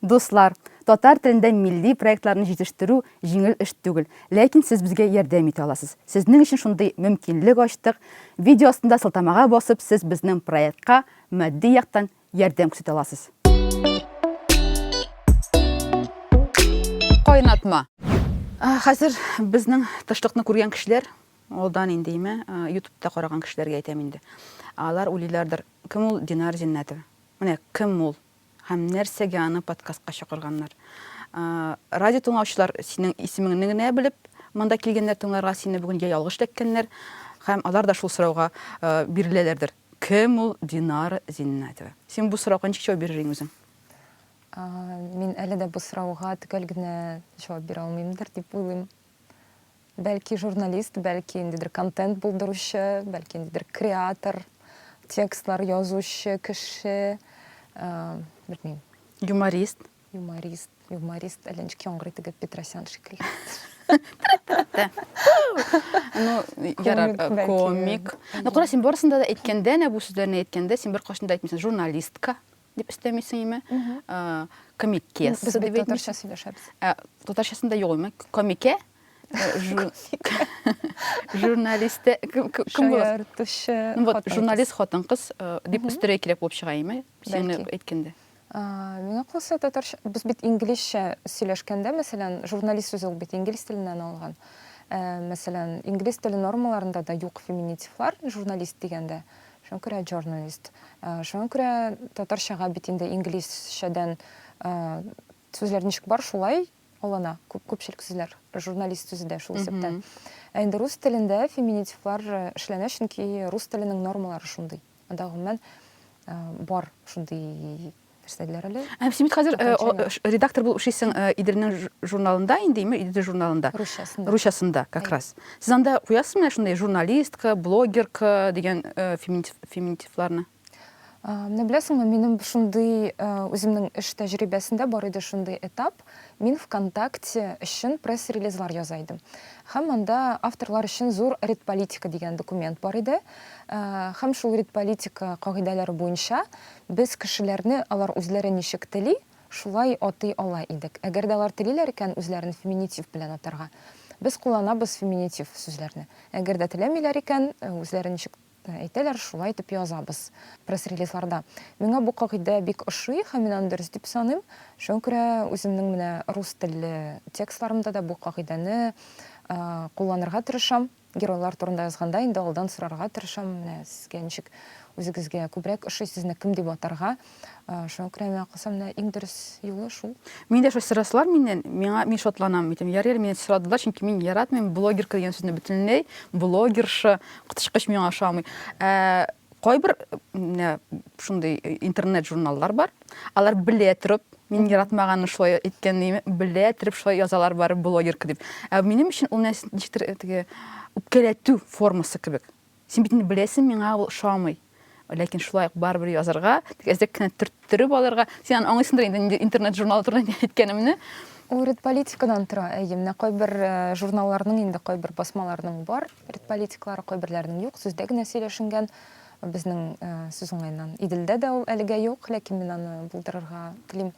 Дуслар, татар телендә милли проектларны җитештерү җиңел эш түгел, ләкин сез безгә ярдәм итә аласыз. Сезнең өчен шундый мөмкинлек ачтык. Видео астында сылтамага басып, сез безнең проектка матди яктан ярдәм күрсәтә аласыз. Кайнатма. Хәзер безнең тышлыкны күргән кешеләр, алдан индеме, YouTube'та караган кешеләргә әйтәм инде. Алар уйлыйлардыр, кем ул Динар Зиннәтова? Менә кем ул? Һәм нәрсәгә аны подкастка чакырганнар. Радио тыңлаучылар синең исемеңне генә белеп, монда килгәннәр тыңларга сине бүген ялгыш тәккәннәр, һәм алар да шул сорауга биреләләрдер. Кем ул Динар Зиннәтова? Син бу сорауга ничек җавап бирерсең үзең? Мин әле дә бу сорауга төгәл генә җавап бирә алмыймдыр дип уйлыйм. Бәлки журналист, бәлки индидер контент булдыручы, бәлки индидер креатор, текстлар язучы кеше, белмим. Юморист. Юморист, әле ничек яңгырый теге Петросян шикелле. Комик. Кара, син барысында да әйткәндә, бу сүзләрне әйткәндә, син бер кашында әйтмисең, журналистка дип истәмисеңме? Комикес дип әйтмисең. Татарча сөйләшәбез. Татарчасында юкмы? Комике? Журналисты кем булыр? Вот журналист хатын-кыз дип үстерә кирәк булып чыгаймы? Син әйткәндә. Миңа калса татарча, без бит инглизчә сөйләшкәндә, мәсәлән, журналист сүзе ул бит инглиз теленнән алган. Мәсәлән, инглиз теле нормаларында да юк феминитивлар, журналист дигәндә. Шуңа күрә журналист. Шуңа күрә татарчага бит инде инглизчәдән сүзләр ничек бар, шулай алына. Күпчелек сүзләр журналист сүзе дә шул исәптән. Инде рус телендә феминитивлар эшләнә, чөнки рус теленең нормалары шундый. Анда гомумән бар шундый нәрсәләр әле. Син бит хәзер редактор булып эшлисең Иделнең журналында индеме? Идел журналында. Русчасында, как раз. Сез анда куясызмы шундый журналистка, блогерка дигән феминитивларны? Менә беләсеңме, минем шундый үземнең эш тәҗрибәсендә бар иде шундый этап. Мин ВКонтакте өчен пресс-релизлар яза идем. Һәм анда авторлар өчен зур редполитика дигән документ бар иде. Һәм шул редполитика кагыйдәләре буенча без кешеләрне алар үзләре ничек тели, шулай атый ала идек. Әгәр дә алар телиләр икән үзләрен феминитив белән атарга, без кулланабыз феминитив сүзләрне. Әгәр дә теләмиләр икән, үзләре ничек әйтәләр, шулай итеп язабыз пресс-релизларда. Миңа бу кагыйдә бик ошый, һәм мин аны дөрес дип саныйм. Шуңа күрә үземнең менә рус телле текстларымда да бу кагыйдәне кулланырга тырышам. Геройлар турында язганда инде алдан сорарга тырышам, менә сезгә ничек үзегезгә күбрәк ошый, сезне кем дип атарга. Шуңа күрә миңа калса менә иң дөрес юлы шул. Мин дә шул сораслар миннән, мин шатланам. Ярар, мине сорадылар, чөнки мин яратмыйм блогерка дигән сүзне бөтенләй. Блогерша, кытышкыч миңа ошамый. Кайбер шундый интернет журналлар бар. Алар белә торып, мин яратмаганны шулай әйткәнне белә торып шулай язалар бар блогерка дип. Минем өчен ул ничектер теге үпкәләтү формасы кебек. Син бит беләсең, миңа ул ошамый. Ләкин шулай барбер язарга, әзәк кенә төрттереп алырга, син аңлыйсыңдыр инде интернет журналы турында әйткәнемне. Ул редполитикадан тора, менә кайбер журналларның инде кайбер басмаларның бар, редполитиклары кайберләрнең юк, сүздә генә сөйләшенгән. Безнең сүз уңайнан Иделдә дә ул әлегә юк, ләкин мин аны булдырырга телим.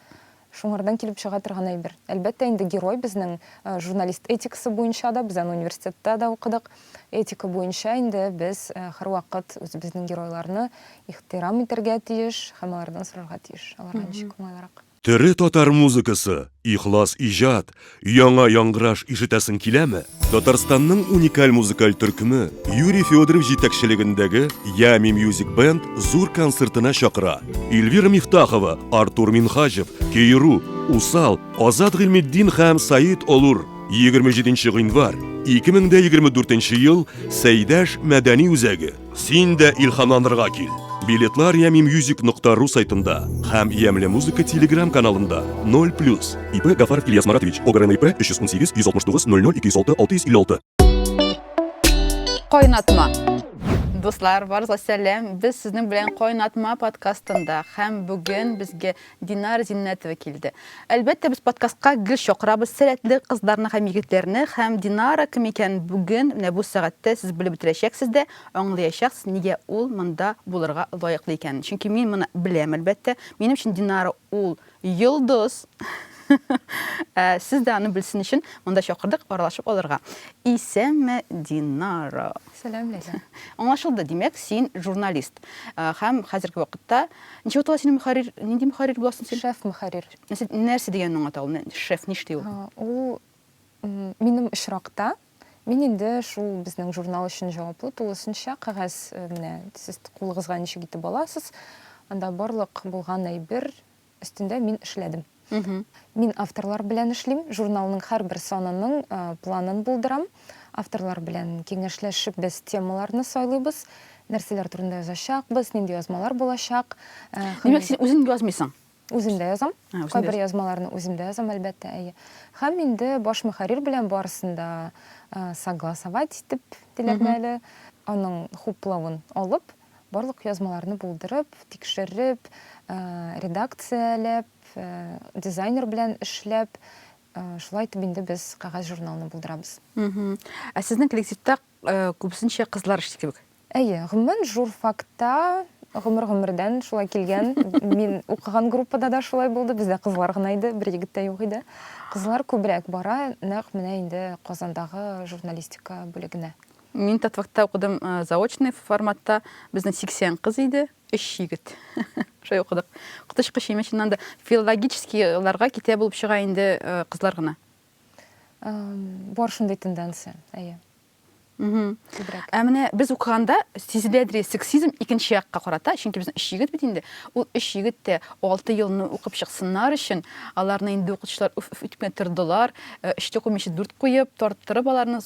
Шуңардан килеп чыга торган әйбер. Әлбәттә инде герой безнең журналист этикасы буенча да, без аны университетта да укыдык. Этика буенча инде без һәрвакыт үзебезнең геройларны ихтирам итәргә тиеш, һәм алардан сорарга тиеш. Аларга ничек уңайлырак. Тере татар музыкасы, ихлас иҗат, яңа яңгыраш ишетәсең киләме? Татарстанның уникаль музыкаль төркеме Юрий Федоров җитәкчелегендәге Ями Music Band зур концертына чакыра. Эльвира Мифтахова, Артур Минхаҗев, Кейру, Усал, Азат Гыйльметдин һәм Саид Олур. 27 гыйнвар 2024 ел Сәйдәш мәдәни үзәге. Син дә илһамланырга кил. Билетлар yamimusic.ru сайтында һәм Ямле музыка телеграм каналында 0+. ИП Гафаров Ильяс Маратович, ОГРН ИП 318 169 00 206 656. Кайнатма. Дуслар, барыгызга сәлам. Без сезнең белән Кайнатма подкастында һәм бүген безгә Динар Зиннәтова килде. Әлбәттә, без подкастка гел чакырабыз сәләтле кызларны һәм егетләрне, һәм Динара кем икән бүген менә бу сәгатьтә сез белеп бетерәчәксез дә, аңлаячаксыз, нигә ул монда булырга лаеклы икән. Чөнки мин моны беләм, әлбәттә. Минем өчен Динара ул Йылдыз. Сіз де аны білсін үшін мұнда шоқырдық аралашып оларға. Исәмі Динара. Сәлем, Лейла. Аңлашылды, демек, сен журналист. Һәм қазіргі вақытта, неше отыла сені мұхарир, ненде мұхарир боласың сен? Шеф мұхарир. Нәрсе дегеннің атауы? Шеф неште ол? Ол минем ишракта. Мин инде шул безнең журнал өчен җаваплы тулысынча кагаз менә сез кулыгызга ничек итеп аласыз. Анда барлык булган әйбер өстендә мин эшләдем. Мин авторлар белән эшлим, журналның һәрбер санының планын булдырам. Авторлар белән киңәшләшеп без темаларны сайлыйбыз, нәрсәләр турында язачакбыз, нинди язмалар булачак. Демек, сен үзең язмыйсың? Үземдә язам. Үзеңдә Кайбер язмаларны үземдә язам, әлбәттә, әйе. Һәм инде баш мөхәррир белән барысында согласовать итеп, диләрмәле, аның хуплавын алып, барлык язмаларны булдырып, тикшереп, редакцияләп, дизайнер белән эшләп, шулай итеп инде без кагаз журналны булдырабыз. Ә сезнең коллективта күбесенчә кызлар эшли кебек? Әйе, гомумән журфакта гомердән шулай килгән. Мин укыган группада да шулай булды. Бездә кызлар гына иде, бер егет тә юк иде. Кызлар күбрәк бара, нәкъ менә инде Казандагы журналистика бүлегенә. Мин татвакта укыдым заочный форматта. Безнең 80 кыз иде, 3 егет. Шулай укыдык. Кытышкы шемеченнән да филологическийларга китә булып чыга инде кызлар гына. Бар шундый тенденция, әйе. Күбрәк. Ә менә без укыганда сизеләдер сексизм икенче якка карата, чөнки безнең 3 егет бит инде. Ул 3 егет тә 6 елны укып чыксыннар өчен, аларны инде укытучылар үтмә тордылар, 3 укымыйча 4 куеп, тарттырып аларны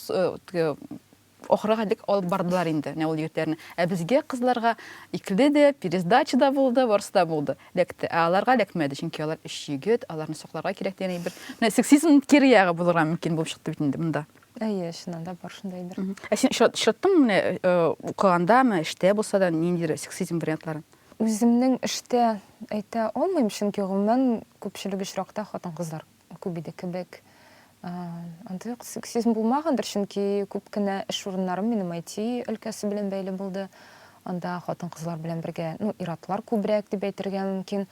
охырга дик алып бардылар инде, ул егетләрне. Ә безгә кызларга икеле дә, пересдача да булды, барысы да булды. Ләкте, аларга ләкмәде, чөнки алар 3 егет, аларны сакларга кирәк дигән бер. Менә сексизм кире ягы булырга мөмкин булып чыкты бит инде монда. Әйе, шуннан да бар шундайдыр. Ә син шаттың менә укыгандамы, эштә булса да ниндидер сексизм вариантларын? Үземнең эштә әйтә алмыйм, чөнки гомумән күпчелек очракта хатын-кызлар күп иде кебек. Анда сексизм булмагандыр, чөнки күп кенә эш урыннарым минем IT өлкәсе белән бәйле булды. Анда хатын-кызлар белән бергә, иратлар күбрәк дип әйтергә мөмкин.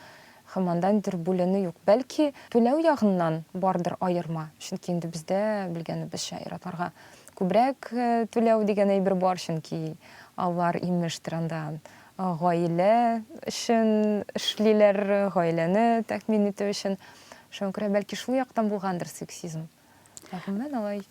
Һәм андан дер бүлене юк. Бәлки түләү ягыннан бардыр аерма. Чөнки инде бездә белгәнебезчә иратларга күбрәк түләү дигән әйбер бар, чөнки алар имештер анда гаилә өчен эшлиләр, гаиләне тәэмин итү өчен. Шуңа күрә бәлки шул яктан булгандыр сексизм. Гомумән алай.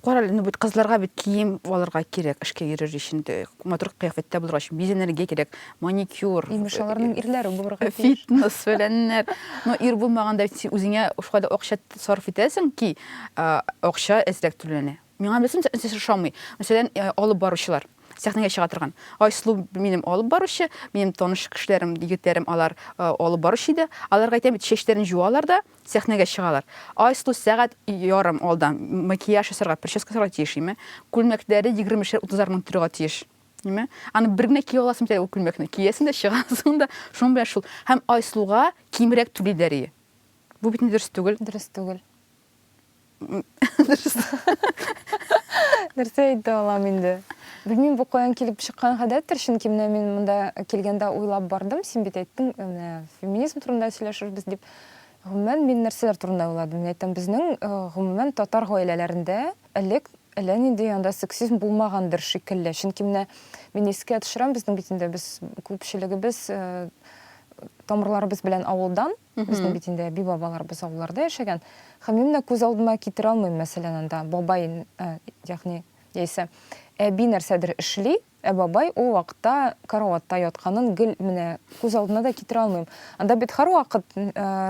Карале, бит кызларга бит кием алырга кирәк, эшкә йөрер өчен, матур кыяфәттә булырга өчен, бизенергә кирәк, маникюр, Имеш аларның ирләре булырга тиеш. фитнес фәләннәр. Ир булмаганда син үзеңә ошкада акча сарыф итәсең ки, акча әзрәк түләнә. Миңа белсәм, сез шамый. Мәсәлән, алып баручылар. Сәхнәгә чыга торган. Айслу минем алып баручы, минем таныш кешеләрем, егетләрем алар алып баручы иде. Аларга әйтәм, чәчләрен жуалар да сәхнәгә чыгалар. Айслу сәгать ярым алдан макияж ясарга, прическа ясарга тиешме? Күлмәкләре 20-30 мең торга тиеш. Ниме? Аны бер генә кия аласың ул күлмәкне. Киясен дә чыгасың да, шуның белән шул. Һәм Айслуга кимрәк түлиләр. Бу бит дөрес түгел. Дөрес түгел. Нәрсә әйтә алам инде? Белмим, бу каян килеп чыккан гадәттер, чөнки менә мин монда килгәндә уйлап бардым, син бит әйттең, менә феминизм турында сөйләшербез дип. Гомумән мин нәрсәләр турында уйладым. Мин әйтәм, безнең гомумән татар гаиләләрендә әллә нинди анда сексизм булмагандыр шикелле. Чөнки менә мин искә төшерәм, безнең бит инде без күпчелегебез тамырларыбыз белән авылдан, безнең бит инде би-бабаларыбыз авылларда яшәгән. Һәм мин күз алдыма китерә алмыйм, мәсәлән, анда бабай, ягъни яисә әби нәрсәдер эшли, бабай ул вакытта караватта ятканын гел менә күз алдына да китерә алмыйм. Анда бит һәрвакыт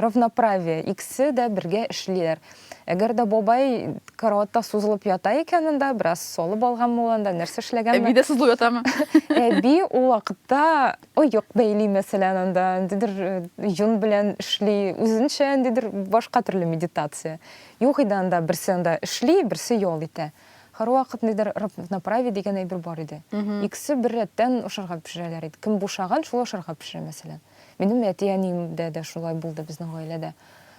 равноправие, икесе дә бергә эшлиләр. Әгәр дә бабай караватта сузылып ята икән, анда бераз солып алган булганда нәрсә эшләгән? Әби дә сузылып ятамы? Әби ул вакытта оек бәйли, мәсәлән, анда дидер юн белән эшли, үзенчә дидер башка төрле медитация. Юк иде анда, берсе анда эшли, берсе ял итә. Һәрвакыт нидер равноправие дигән әйбер бар иде. Икесе бер рәттән ашарга пешерәләр иде. Кем бушаган, шул ашарга пешерә, мәсәлән. Минем әти-әниемдә дә шулай булды безнең гаиләдә.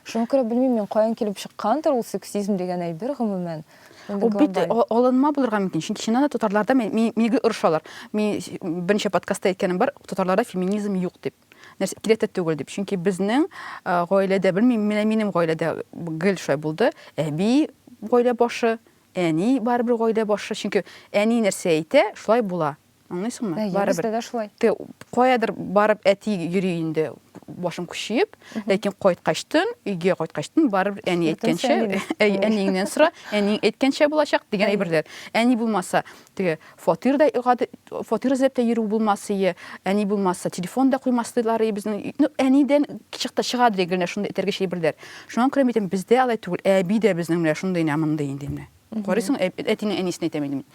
Шуңа күрә белмим, мин каян килеп чыккандыр ул сексизм дигән әйбер гомумән. Ул бит алынма булырга мөмкин. Чөнки чыннан да татарларда миге ырышалар. Мин берничә подкастта әйткәнем бар, татарларда феминизм юк дип. нәрсе кирәк түгел дип. Чөнки безнең гаиләдә, белмим, минем гаиләдә гел шулай булды. Әби гаилә башы, әни барыбер гаилә башы. Чөнки әни нәрсә әйтә, шулай була. Аңлыйсыңмы? Бездә дә шулай. Ты каядыр барып әти йөри инде башым күшиеп, ләкин кайткачтын, өйгә кайткачтын барып әни әйткәнчә, әниеңнән сора, әниң әйткәнчә булачак дигән әйберләр. Әни булмаса, теге фатирда зәптә йөрү булмасы, әни булмаса, телефонда куймаслар безнең. Ну, әнидән чыкта чыгадыр генә шундый этәргә әйберләр. Шуңа күрә мин бездә алай түгел, әби дә безнең белән шундый намында инде менә. Карыйсың, әтинең әнисенә әйтәм.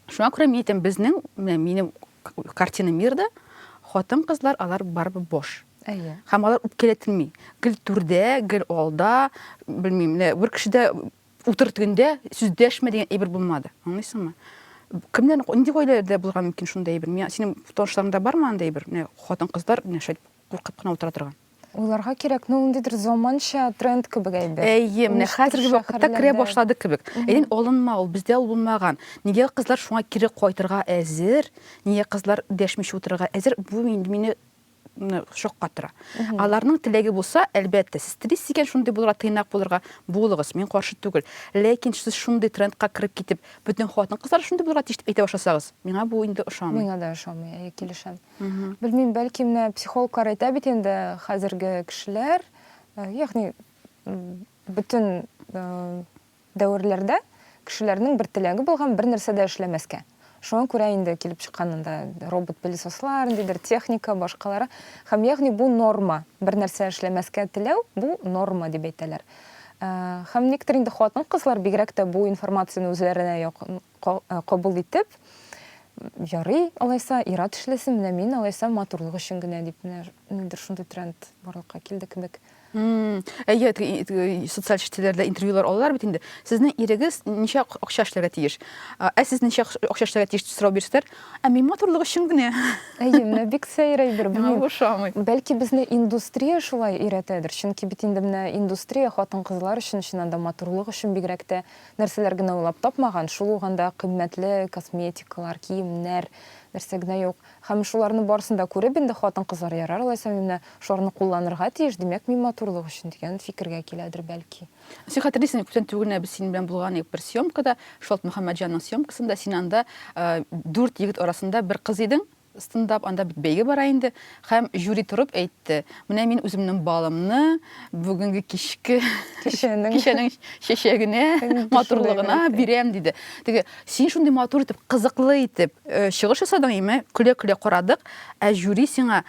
Шуңа күрә мин безнең, минем картина мирда хатын-кызлар алар барыбер бош. Һәм алар үпкәләтелми. Гел түрдә, гел алда, белмим, бер кешедә утыртганда сүз дәшмә дигән әйбер булмады. Аңлыйсыңмы? Кемнән инде гаиләдә булган мөмкин шундый әйбер. Мен синең танышларыңда бармы андай әйбер? Хатын-кызлар шулай куркып кына утыра торган. Уйларга кирәк, ниндидер заманча тренд кебек әйбер. Менә хәзерге вакытта керә башлады кебек. Әйдән алынма, ул бездә ул булмаган. Нигә кызлар шуңа кире кайтырга әзер? Нигә кызлар дәшмичә утырырга әзер? Бу инде мине шокка тора. Аларның теләге булса, әлбәттә, сез телисез икән шундый булырга, тыйнак булырга булыгыз. Мин каршы түгел. Ләкин сез шундый трендка кирип китеп, бөтен хатын-кызлар шундый булырга тиеш дип әйтә башласагыз, миңа бу инде ошамый. Миңа да ошамый, килешәм. Белмим, бәлки менә психологлар әйтә бит инде хәзерге кешеләр, ягъни бөтен дәверләрдә кешеләрнең бер теләге булган, бер нәрсә дә эшләмәскә. Шуңа күрә инде килеп чыкканында робот-пылесослар, ниндидер техника, башкалары. Һәм ягъни бу норма. Бер нәрсә эшләмәскә теләү, бу норма дип әйтәләр. Һәм никтер инде хатын-кызлар бигрәк тә бу информацияны үзләренә кабул итеп, ярый, алайса ират эшләсен, менә мин алайса матурлык өчен генә дип, ниндидер шундый тренд барлыкка килде кебек. Социаль сетьләрдә интервьюлар алалар бит инде. Сезнең ирегез ничә акча эшләргә тиеш? Сез ничә акча эшләргә тиеш сорау бирсәләр, мин матурлык өчен генә. Менә бик сәйрәй бер Ошамый. Бәлки безне индустрия шулай өйрәтәдер. Чөнки бит инде менә индустрия хатын-кызлар өчен чыннан да матурлык өчен бигрәк тә нәрсәләр генә уйлап тапмаган. Шул уганда кыйммәтле косметикалар, киемнәр, нәрсә генә юк. Һәм шуларны барысында күреп инде хатын-кызлар ярар, алайса менә шуларны кулланырга тиеш, димәк мин матурлык өчен дигән фикергә киләдер бәлки. Син хәтерлисең, күптән түгел без синең белән булган бер съемкада, Шолт Мөхәммәтҗанның съемкасында син анда 4 егет арасында бер кыз идең. Стендап анда бит бәйге бара инде. Һәм жюри торып әйтте: "Менә мин үземнең балымны бүгенге кичәнең чәчәгенә, матурлыгына бирәм" диде. Теге син шундый матур итеп, кызыклы итеп чыгыш ясадың, име? Көлә-көлә карадык, жюри сиңа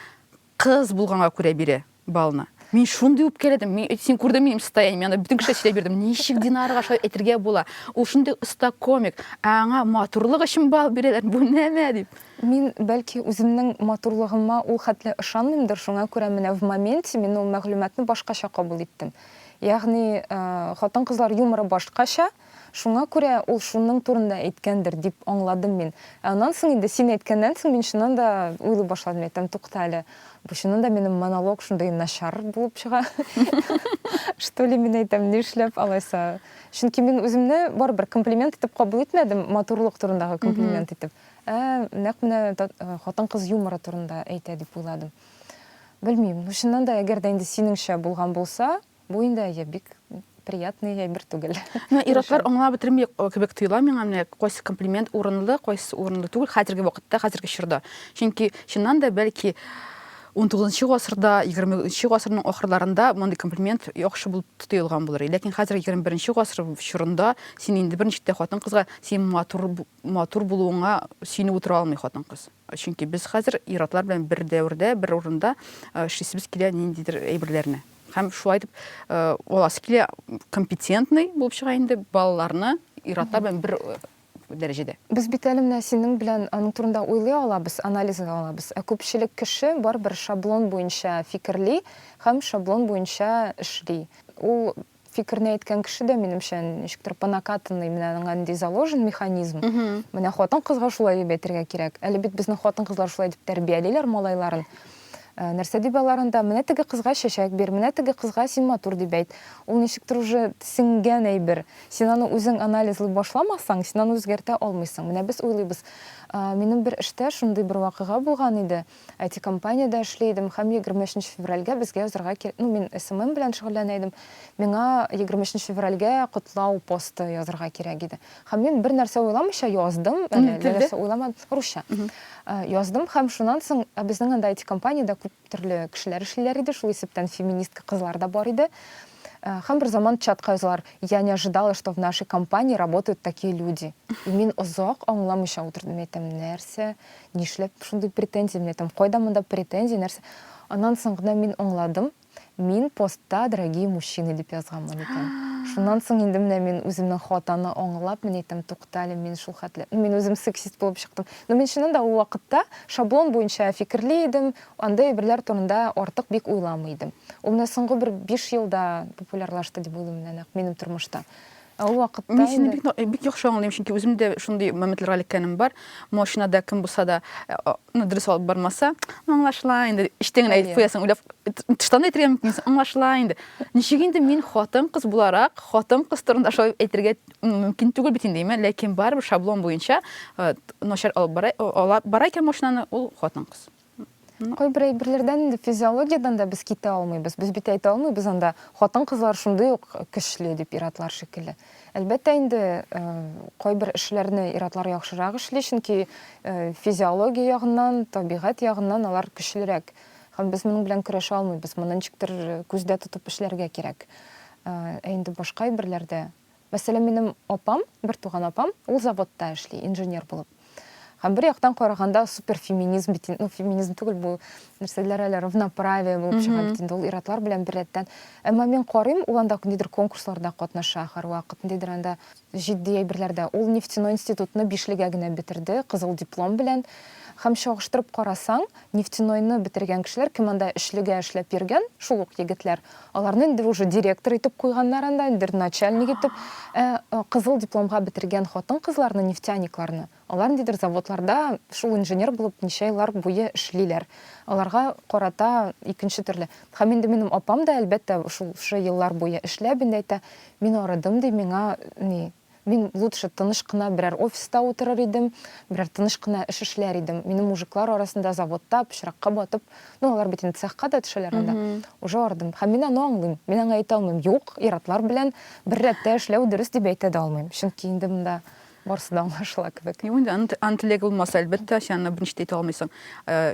кыз булганга күрә бирә балны. Мин шундый үпкәләдем. Син күрдең минем состояние, мен анда бүтән кеше сөйләп бирдем. Ничек Динарга шулай әйтергә була? Ул шундый оста комик. Аңа матурлык өчен бал бирәләр. Бу нәмә дип. Мин бәлки үземнең матурлыгыма ул хәтле ышанмыймдыр, шуңа күрә менә в моменте мин ул мәгълүматны башкача кабул иттем. Ягъни хатын-кызлар юморы башкача, шуңа күрә ул шуның турында әйткәндер дип аңладым мин. Аннан соң инде син әйткәннән соң мин шуннан да уйлый башладым, әйтәм, тукта әле. Бу шуннан да минем монолог шундай начар булып чыга. Что ли мин әйтәм, ни эшләп алайса? Чөнки мин үземне барыбер комплимент итеп кабул итмәдем, матурлык турындагы комплимент итеп. Нәкъ менә хатын-кыз юморы турында әйтә дип уйладым. Белмим, шуннан да әгәр дә инде синеңчә булган булса, бу инде бик приятный әйбер түгел. Иратлар аңлап бетерми кебек тоела миңа, менә кайсы комплимент урынлы, кайсы урынлы түгел хәзерге вакытта, хәзерге чорда. Чөнки чыннан да бәлки 19-нчы гасырда, 20-нчы гасырның ахырларында мондый комплимент яхшы булып тоелган булыр. Ләкин хәзер 21-нчы гасыр чорында син инде берничә тә хатын-кызга син матур булуыңа сине утыра алмый хатын-кыз. Чөнки без хәзер иратлар белән бер дәврдә, бер урында эшлисебез килә ниндидер әйберләрне. Һәм шулай дип, оласы килә компетентный булып чыга инде балаларны иратлар белән бер дәрәҗәдә. Без бит әле менә синең белән аның турында уйлый алабыз, анализга алабыз. Күпчелек кеше бар бер шаблон буенча фикерли һәм шаблон буенча эшли. Ул фикерне әйткән кеше дә минемчә ничектер по накатанной менә аңа заложен механизм. Менә хатын-кызга шулай дип әйтергә кирәк. Әле бит безнең хатын-кызлар шулай дип тәрбиялиләр малайларын. Нәрсә дип аларында, менә теге кызга чәчәк бир, менә теге кызга син матур дип әйт. Ул ничектер уже сиңгән әйбер. Син аны үзең анализлый башламасаң, син аны үзгәртә алмыйсың. Менә без уйлыйбыз, Минем бер эштә шундый бер вакыйга булган иде. IT компанияда эшләйдем һәм 23 февральгә безгә язарга кирәк. Мин SMM белән шөгыльләнә идем. Миңа 23 февральгә котлау посты язарга кирәк иде. Һәм мин бер нәрсә уйламыйча яздым, нәрсә уйламадым, русча. Яздым һәм шуннан соң безнең анда IT компанияда күп төрле кешеләр эшлиләр иде, шул исәптән феминистка кызлар да бар иде. Һәм бер заман чатка язалар: "Я не ожидала, что в нашей компании работают такие люди". И мин озак аңламыйча утырдым, әйтәм, нәрсә, нишләп шундый претензия, мен әйтәм, кайда монда претензия, нәрсә. Аннан соң гына мин аңладым, мин постта "дорогие мужчины" дип язганмын икән. Шуннан соң инде менә мин үземнең хатаны аңлап, мен әйтәм, туктале, мин шул хәтле. Мин үзем сексист булып чыктым. Но мин чыннан да ул вакытта шаблон буенча фикерле идем, андай әйберләр турында артык бик уйламый идем. Ул менә соңгы бер 5 елда популярлашты дип уйлыйм менә минем тормышта. Ул вакытта Мин бик яхшы аңлыйм, чөнки үземдә шундый моментларга элеккәнем бар. Машинада кем булса да, дөрес алып бармаса, аңлашыла инде, иштән әйтеп куясың, уйлап, тыштан әйтергә мөмкин, аңлашыла инде. Ничек инде мин хатын-кыз буларак, хатын-кыз турында шулай әйтергә мөмкин түгел бит инде, ләкин барыбер шаблон буенча начар алып бара икән машинаны, ул хатын-кыз. Кайбер әйберләрдән инде физиологиядан да без китә алмыйбыз. Без бит әйтә алмыйбыз анда хатын-кызлар шундый ук көчле дип иратлар шикелле. Әлбәттә инде кайбер эшләрне иратлар яхшырак эшли, чөнки физиология ягыннан, табигать ягыннан алар көчлерәк. Һәм без моның белән көрәшә алмыйбыз. Моны ничектер күздә тотып эшләргә кирәк. Инде башка әйберләрдә, мәсәлән, минем апам, бер туган апам, ул заводта эшли, инженер булып. Һәм бер яктан караганда суперфеминизм бит, феминизм түгел бу, нәрсәләр әле равноправие булып чыга бит инде, ул иратлар белән бер рәттән. Әмма мин карыйм, ул анда ниндидер конкурсларда катнаша, һәрвакыт ниндидер анда җитди әйберләрдә. Ул нефтяной институтны 5-легә генә битерде, кызыл диплом белән. Һәм чагыштырып карасаң, нефтяойны бетергән кешеләр, кем анда эшлегә эшләп йөргән, шул ук егетләр, аларны инде уже директор итеп куйганнар анда, инде начальник итеп, кызыл дипломга бетергән хатын-кызларны, нефтяникларны, алар ниндидер заводларда шул инженер булып ничә еллар буе эшлиләр. Аларга карата икенче төрле. Һәм инде минем апам да әлбәттә шул еллар буе эшләп инде әйтә, мин арадым ди, миңа мин лучше тыныш кына берәр офиста утырыр идем, берәр тыныш кына эш эшләр идем. Минем мужиклар арасында заводта пычракка батып, алар бит инде цехка да төшәләр анда. Уже ардым. Һәм мин аны аңлыйм. Мин аңа әйтә алмыйм, юк, иратлар белән бер рәттә эшләү дөрес дип әйтә дә алмыйм. Чөнки инде монда барсы да аңлашыла кебек. Инде антилег булмаса, әлбәттә, сәнне берничә әйтә алмыйсың.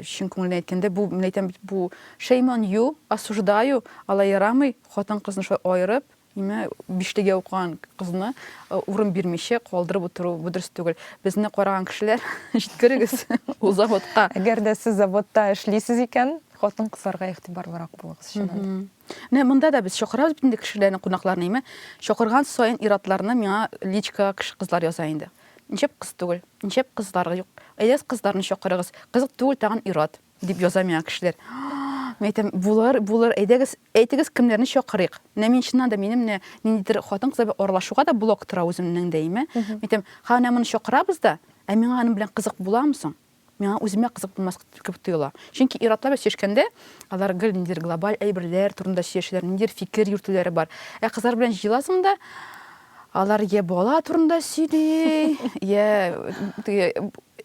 Чын күңелне әйткәндә, бу мен әйтәм бит, бу shame on you, осуждаю, ала ярамый, хатын-кызны шулай аерып, 5-тәгә укыган кызны урын бирмичә калдырып утыру дөрес түгел. Безне караган кешеләр җиткерегез ул заводка. Әгәр дә сез заводта эшлисез икән, хатын-кызларга игътибарлырак булыгыз шуннан. Монда да без чакырабыз бит инде кешеләрне, кунакларны, чакырган сайын иратларны миңа личка кызлар яза инде. Ничек кыз түгел, ничек кызлар юк. Әйдәс кызларны чакырыгыз. Кызык түгел тагын ират дип яза миңа кешеләр. Мәйтәм, булар, әйтегез кемнәрне чакырыйк. Мен чыннан да минем ниндидер хатын-кыз аралашуга да блок тора үземнең дәйме. Мәйтәм, һәм моны чакырабыз да, миңа аның белән кызык буламы соң? Миңа үземә кызык булмас кебек тоела. Чөнки иратлар сөйләшкәндә, алар ниндидер глобаль әйберләр турында сөйләшәләр, ниндидер фикер йөртүләре бар. Кызлар белән җыеласың да, алар я бала турында сөйли, я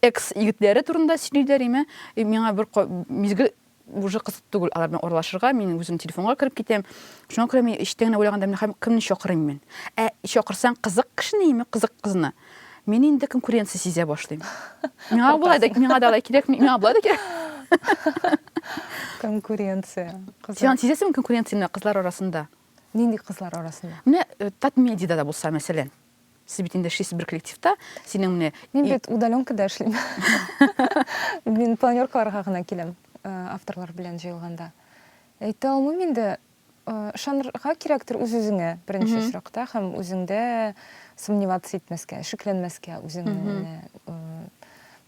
экс-егетләре турында сөйлиләр име. Миңа бер мизгел уже кызык түгел алар белән аралашырга, мин үзем телефонга кереп китәм. Шуңа күрә мин иштәгенә уйлаганда, мин кемне чакырыйм мен? Чакырсаң кызык кешене име, кызык кызны? Мен инде конкуренция сизә башлыйм. Миңа булай да, миңа да кирәк, миңа булай да кирәк. Конкуренция. Син сизәсеңме конкуренцияны кызлар арасында? Нинди кызлар арасында? Менә Татмедиада да булса, мәсәлән. Сез бит инде эшлисез бер коллективта, синең менә Мин бит удаленкада эшлим. Мин планёркаларга гына киләм. Авторлар белән җыелганда. Әйтә алмыйм инде, ышанырга кирәктер үз-үзеңә беренче очракта һәм үзеңдә сомневаться итмәскә, шикләнмәскә, үзеңнең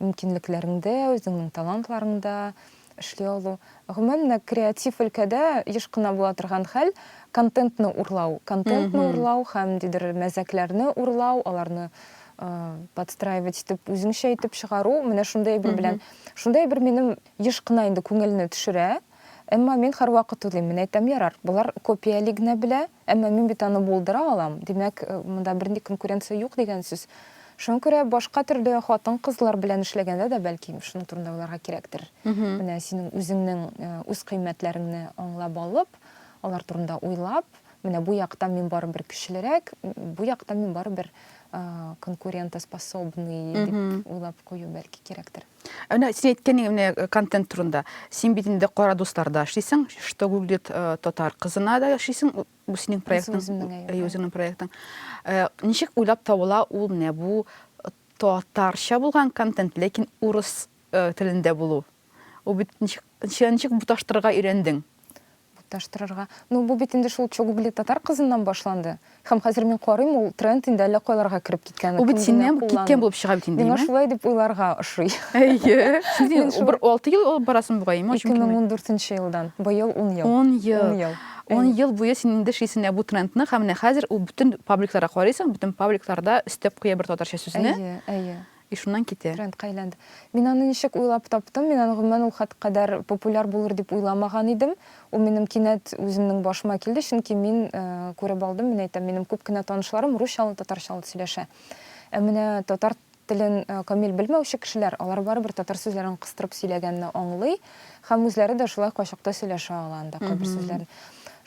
мөмкинлекләреңдә, үзеңнең талантларыңда эшли алу. Гомумән, креатив өлкәдә еш кына була торган хәл контентны урлау һәм дидер мәзәкләрне урлау, аларны подстраивать итеп, үзеңчә итеп чыгару, менә шундай бер белән. Шундай бер минем еш кына инде күңелне төшерә. Әмма мин һәрвакыт уйлыйм, мен әйтәм, ярар, булар копияле генә белә, әмма мин бит аны булдыра алам. Димәк, монда бернинди конкуренция юк дигән сүз. Шуңа күрә башка төрле хатын-кызлар белән эшләгәндә дә бәлки шуның турында уйларга кирәктер. Менә синең үзеңнең үз кыйммәтләреңне аңлап алып, алар турында уйлап, менә бу якта мин барыбер көчлерәк, бу якта мин барыбер конкурентоспособный дип уйлап кую бәлки кирәктер. Әнә син әйткәнең менә контент турында. Син бит инде Кара дусларда эшлисең, что гуглит татар кызына да эшлисең, бу синең проектың, үзеңнең проектың. Ничек уйлап табыла ул менә бу татарча булган контент, ләкин урыс телендә булу? Ул бит ничек буташтырырга өйрәндең? Таштырырга. Ну, бу бит инде шул Чогугли татар кызыннан башланды. Һәм хәзер мин карыйм, ул тренд инде әллә кайларга кирип киткән. Ул бит синнән киткән булып чыга бит инде. Миңа шулай дип уйларга ошый. Әйе. Син бер 6 ел барасың бугай, 2014 елдан. Быел 10 ел. 10 ел. 10 ел буе син инде шисенә бу трендны, һәм менә хәзер ул бүтән пабликларга карыйсың, бүтән пабликларда өстәп куя бер татарча сүзне. Әйе. И шуннан китә. Тренд кайланды. Мин аны ничек уйлап таптым? Мин аны гомумән ул хәткадәр популяр булыр дип уйламаган идем. Ул минем кинәт үземнең башыма килде, чөнки мин күреп алдым, мин әйтәм, минем күп кенә танышларым русчалы, татарчалы сөйләшә. Менә татар телен камил белмәүче кешеләр, алар барыбер татар сүзләрен кыстырып сөйләгәнне аңлый, һәм үзләре дә шулай кайчакта сөйләшә алганда кайбер сүзләрне.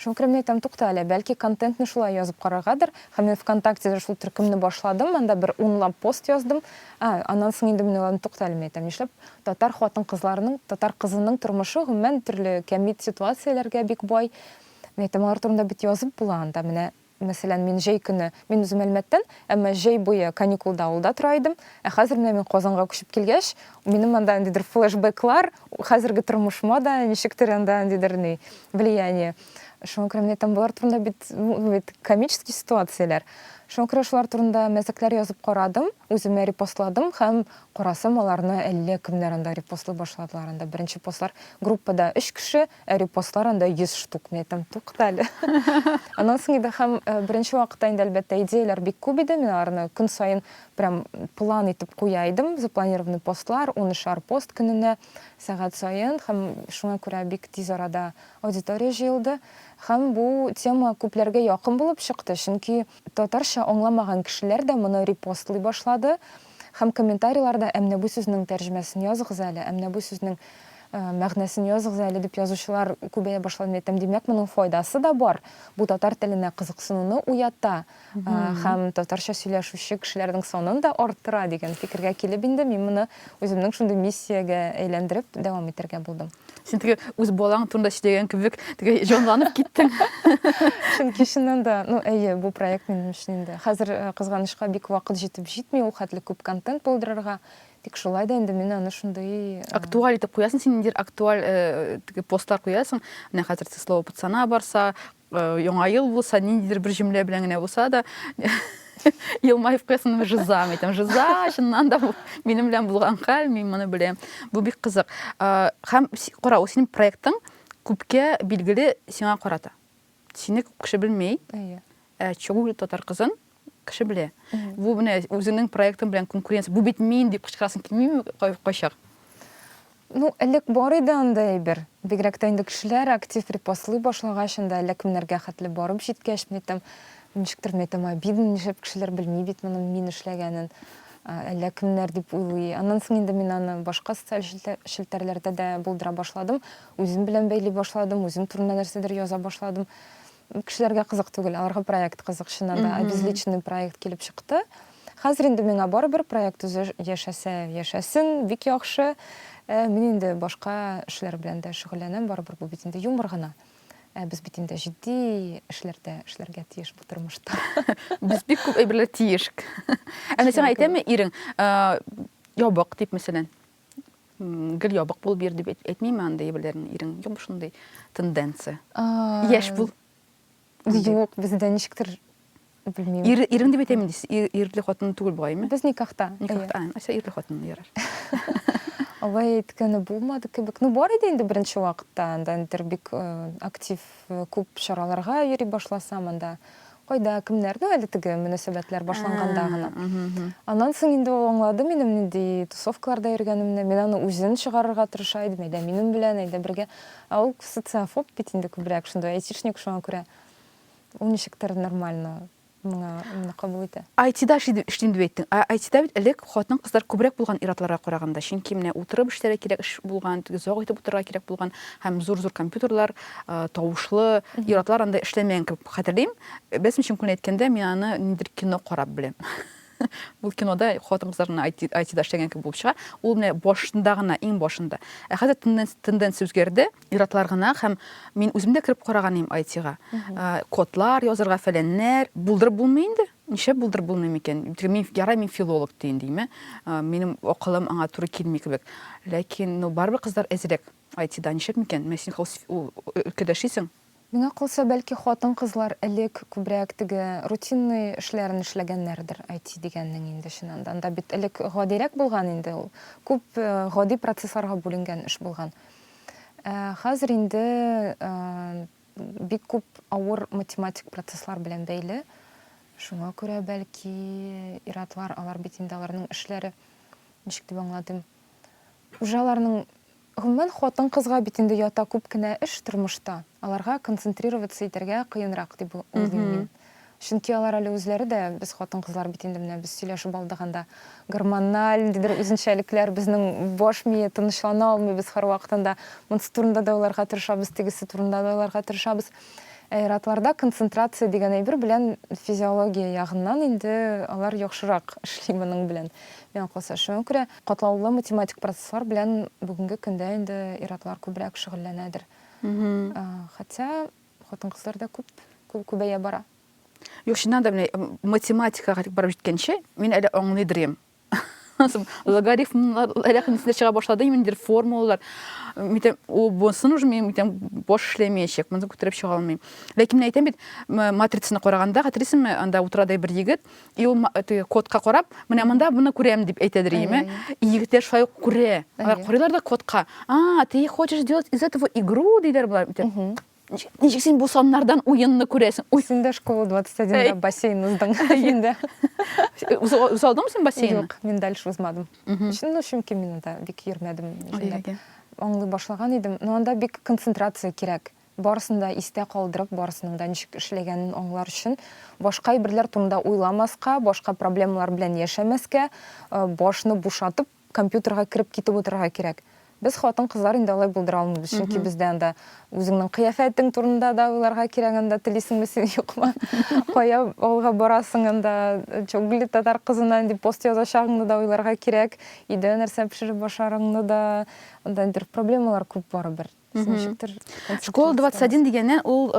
Шуңа күрә мин әйтәм, тукта әле, бәлки контентны шулай язып караргадыр. Һәм мин ВКонтактеда шул төркемне башладым, анда бер 10 пост яздым. Аннан соң инде мин уйлап тукта әле, әйтәм, нишләп татар хатын-кызларның, татар кызының тормышы гомумән төрле кәмит ситуацияләргә бик бай. Мин әйтәм, алар турында бит язып була анда. Менә мәсәлән, мин җәй көне, мин үзем Әлмәттән, әмма җәй буе каникулда авылда тора идем. Хәзер менә мин Казанга күчеп килгәч, минем анда ниндидер флешбеклар, хәзерге тормышыма да ничектер анда ниндидер влияние. Шуңа күрә мин әйтәм, булар турында бит комический ситуацияләр. Шуңа күрә шулар турында мәзәкләр язып карадым, үземә репостладым һәм карасам, аларны әллә кемнәр анда репостлый башладылар. Анда беренче постлар группада 3 кеше, репостлар анда 100 штук. Мин әйтәм, тукта әле. Аннан соң инде һәм беренче вакытта инде әлбәттә идеяләр бик күп иде. Мин аларны көн саен прям план итеп куя идем, запланированный постлар, 10 пост көненә, сәгать саен, һәм шуңа күрә бик тиз арада аудитория җыелды. Һәм бу тема күпләргә якын булып чыкты, чөнки татарча аңламаган кешеләр дә моны репостлый башлады. Һәм комментарийларда әмнә бу сүзнең тәрҗемәсен языгыз әле, әмнә бу сүзнең мәгънәсен языгыз әле дип язучылар күбәя башлады. Әйтәм, димәк, моның файдасы да бар. Бу татар теленә кызыксынуны уята, һәм татарча сөйләшүче кешеләрнең санын да арттыра дигән фикергә килеп инде, мин моны үземнең шундый миссиягә әйләндереп дәвам итәргә булдым. Син теге үз балаң турында сөйләгән кебек, теге җанланып киттең. Чөнки чыннан да, әйе, бу проект минем өчен инде хәзер кызганычка бик вакыт җитеп җитми, ул хәтле күп контент булдырырга. Тик шулай да инде мин аны шундый актуаль итеп куясың, син инде актуаль теге постлар куясың. Менә хәзер слово пацана барса, яңа ел булса, ниндидер бер җөмлә белән генә булса да, елмаеп куясың, жиза, әйтәм, жиза, чыннан да минем белән булган хәл, мин моны беләм. Бу бик кызык. Һәм кара, ул синең проектың күпкә билгеле сиңа карата. Сине күп кеше белмәй. әйе. Чогугли татар кызын кеше белә. Бу менә үзенең проектың белән конкуренция. Бу бит мин дип кычкырасың килмиме кайчак? Элек бар иде анда әйбер. Бигрәк тә инде кешеләр актив репостлый башлагач, анда әллә кемнәргә хәтле барып җиткәч, мин әйтәм, ничектер мин әйтәм, обидно, нишләп кешеләр белми бит моның мин эшләгәнен. Әллә кемнәр дип уйлый. Аннан соң инде мин аны башка социаль челтәрләрдә дә булдыра башладым. Үзем белән бәйли башладым, үзем турында нәрсәдер яза башладым. Кешеләргә кызык түгел, аларга проект кызык, чыннан да обезличенный проект килеп чыкты. Хәзер инде миңа барыбер проект үзе яшәсен, бик яхшы. Мин инде башка эшләр белән дә шөгыльләнәм, барыбер бу бит инде юмор гына. Без бит инде җитди эшләргә тиеш бу тормышта. Без бик күп әйберләр тиеш. Әнә сиңа әйтәме ирең, ябык дип мәсәлән. Гел ябык булып бир дип әйтмиме анда әйберләрен ирең? Юк, шундый тенденция. Яшь бул. Юк, бездә ничектер белмим. Ирең дип әйтәм инде, ирле хатын түгел бугаймы? Без никахта. Никахта, ася ирле хатын ярар. Алай әйткәне булмады кебек. Бар иде инде беренче вакытта, анда бик актив күп чараларга йөри башласам, анда кайда кемнәр, әле теге мөнәсәбәтләр башланганда гына. Аннан соң инде аңладым, минем нинди тусовкаларда йөргәнемне, мин аны үзен чыгарырга тырыша идем, әйдә минем белән, әйдә бергә. Ул социофоб бит инде күбрәк, шундый айтишник, шуңа күрә ул ничектер нормально мына кабул итә. IT-да эшлим дип әйттең. IT-да бит элек хатын-кызлар күбрәк булган иратларга караганда, чөнки менә утырып эшләргә кирәк эш булган, зак итеп утырырга кирәк булган һәм зур-зур компьютерлар, тавышлы иратлар анда эшләмәгән кебек хәтерлим. Без мичен күн әйткәндә мин аны ниндидер кино карап беләм. Бул кинода хатын-кызларны IT-да эшләгән кебек булып чыга. Ул менә башында гына, иң башында. Хәзер тенденция үзгәрде. Иратлар гына һәм мин үзем дә кирип караган идем IT-га. Кодлар язырга фәләннәр булдырып булмый инде. Ничә булдырып булмый микән? Мин филолог дим. Минем акылым аңа туры килми кебек. Ләкин барбыр кызлар әзрәк IT-да ничек микән? Мен син өлкәдә эшлисең. Миңа калса, бәлки хатын-кызлар элек күбрәк теге рутинный эшләрен эшләгәннәрдер, IT дигәннең инде чыннан да. Анда бит элек гадирәк булган инде ул. Күп гади процессларга бүленгән эш булган. Хәзер инде бик күп авыр математик процесслар белән бәйле. Шуңа күрә бәлки иратлар, алар бит инде аларның эшләре, ничек дип аңладым. Ужаларның гомумән хатын-кызга бит инде ята күп кенә эш тормышта. Аларга концентрироваться итәргә кыенрак дип уйлыйм мин. Чөнки алар әле үзләре дә, без хатын-кызлар бит инде менә без сөйләшеп алдыганда гормональ дидер үзенчәлекләр безнең баш мие тынычлана алмый, без һәр вакытында монсы турында да уйларга тырышабыз, тегесе турында да уйларга тырышабыз. Иратларда концентрация дигән әйбер белән физиология ягыннан инде алар яхшырак эшли моның белән. Миңа калса, шуңа күрә катлаулы математик процесслар белән бүгенге көндә инде иратлар күбрәк шөгыльләнәдер. Хотя хатын-кызлар да күбәя бара. Юк, чыннан да менә математикага барып җиткәнче, мин әле аңлыйдырым. Логарифмлар әле хәнисендә чыга башлады, имендер формулалар. Митем, бусын уже митем бош эшләмәячәк, моны күтәреп чыга алмыйм. Ләкин мен әйтәм бит, матрицаны караганда, хәтерисеңме, анда утырада бер егет, и ул кодка карап, менә монда буны күрәм дип әйтәдер име. Егетләр шулай күрә. Карыйлар да кодка. Ты хочешь сделать из этого игру, диләр булар. Ничек син бу саннардан уенны күрәсең? Син дә школа 21-да бассейн уздың инде. Узалдыңмы син бассейнны? Юк, мин дальше узмадым. Чөнки мин да бик йөрмәдем. Аңлый башлаган идем, но анда бик концентрация кирәк. Барысында истә калдырып, барысының да ничек эшләгәнен аңлар өчен, башка әйберләр турында уйламаска, башка проблемалар белән яшәмәскә, башны бушатып, компьютерга кирип китеп утырырга кирәк. Без хатын-кызлар инде алай булдыра алмыйбыз, чөнки бездә анда үзеңнең кыяфәтең турында да уйларга кирәк, анда телисеңме син юкмы? Кая алга барасың, анда чөгли татар кызына дип пост язачагыңны да уйларга кирәк, өйдә нәрсә пешереп башарыңны да, анда инде проблемалар күп барыбер. Школа 21 дигәннән ул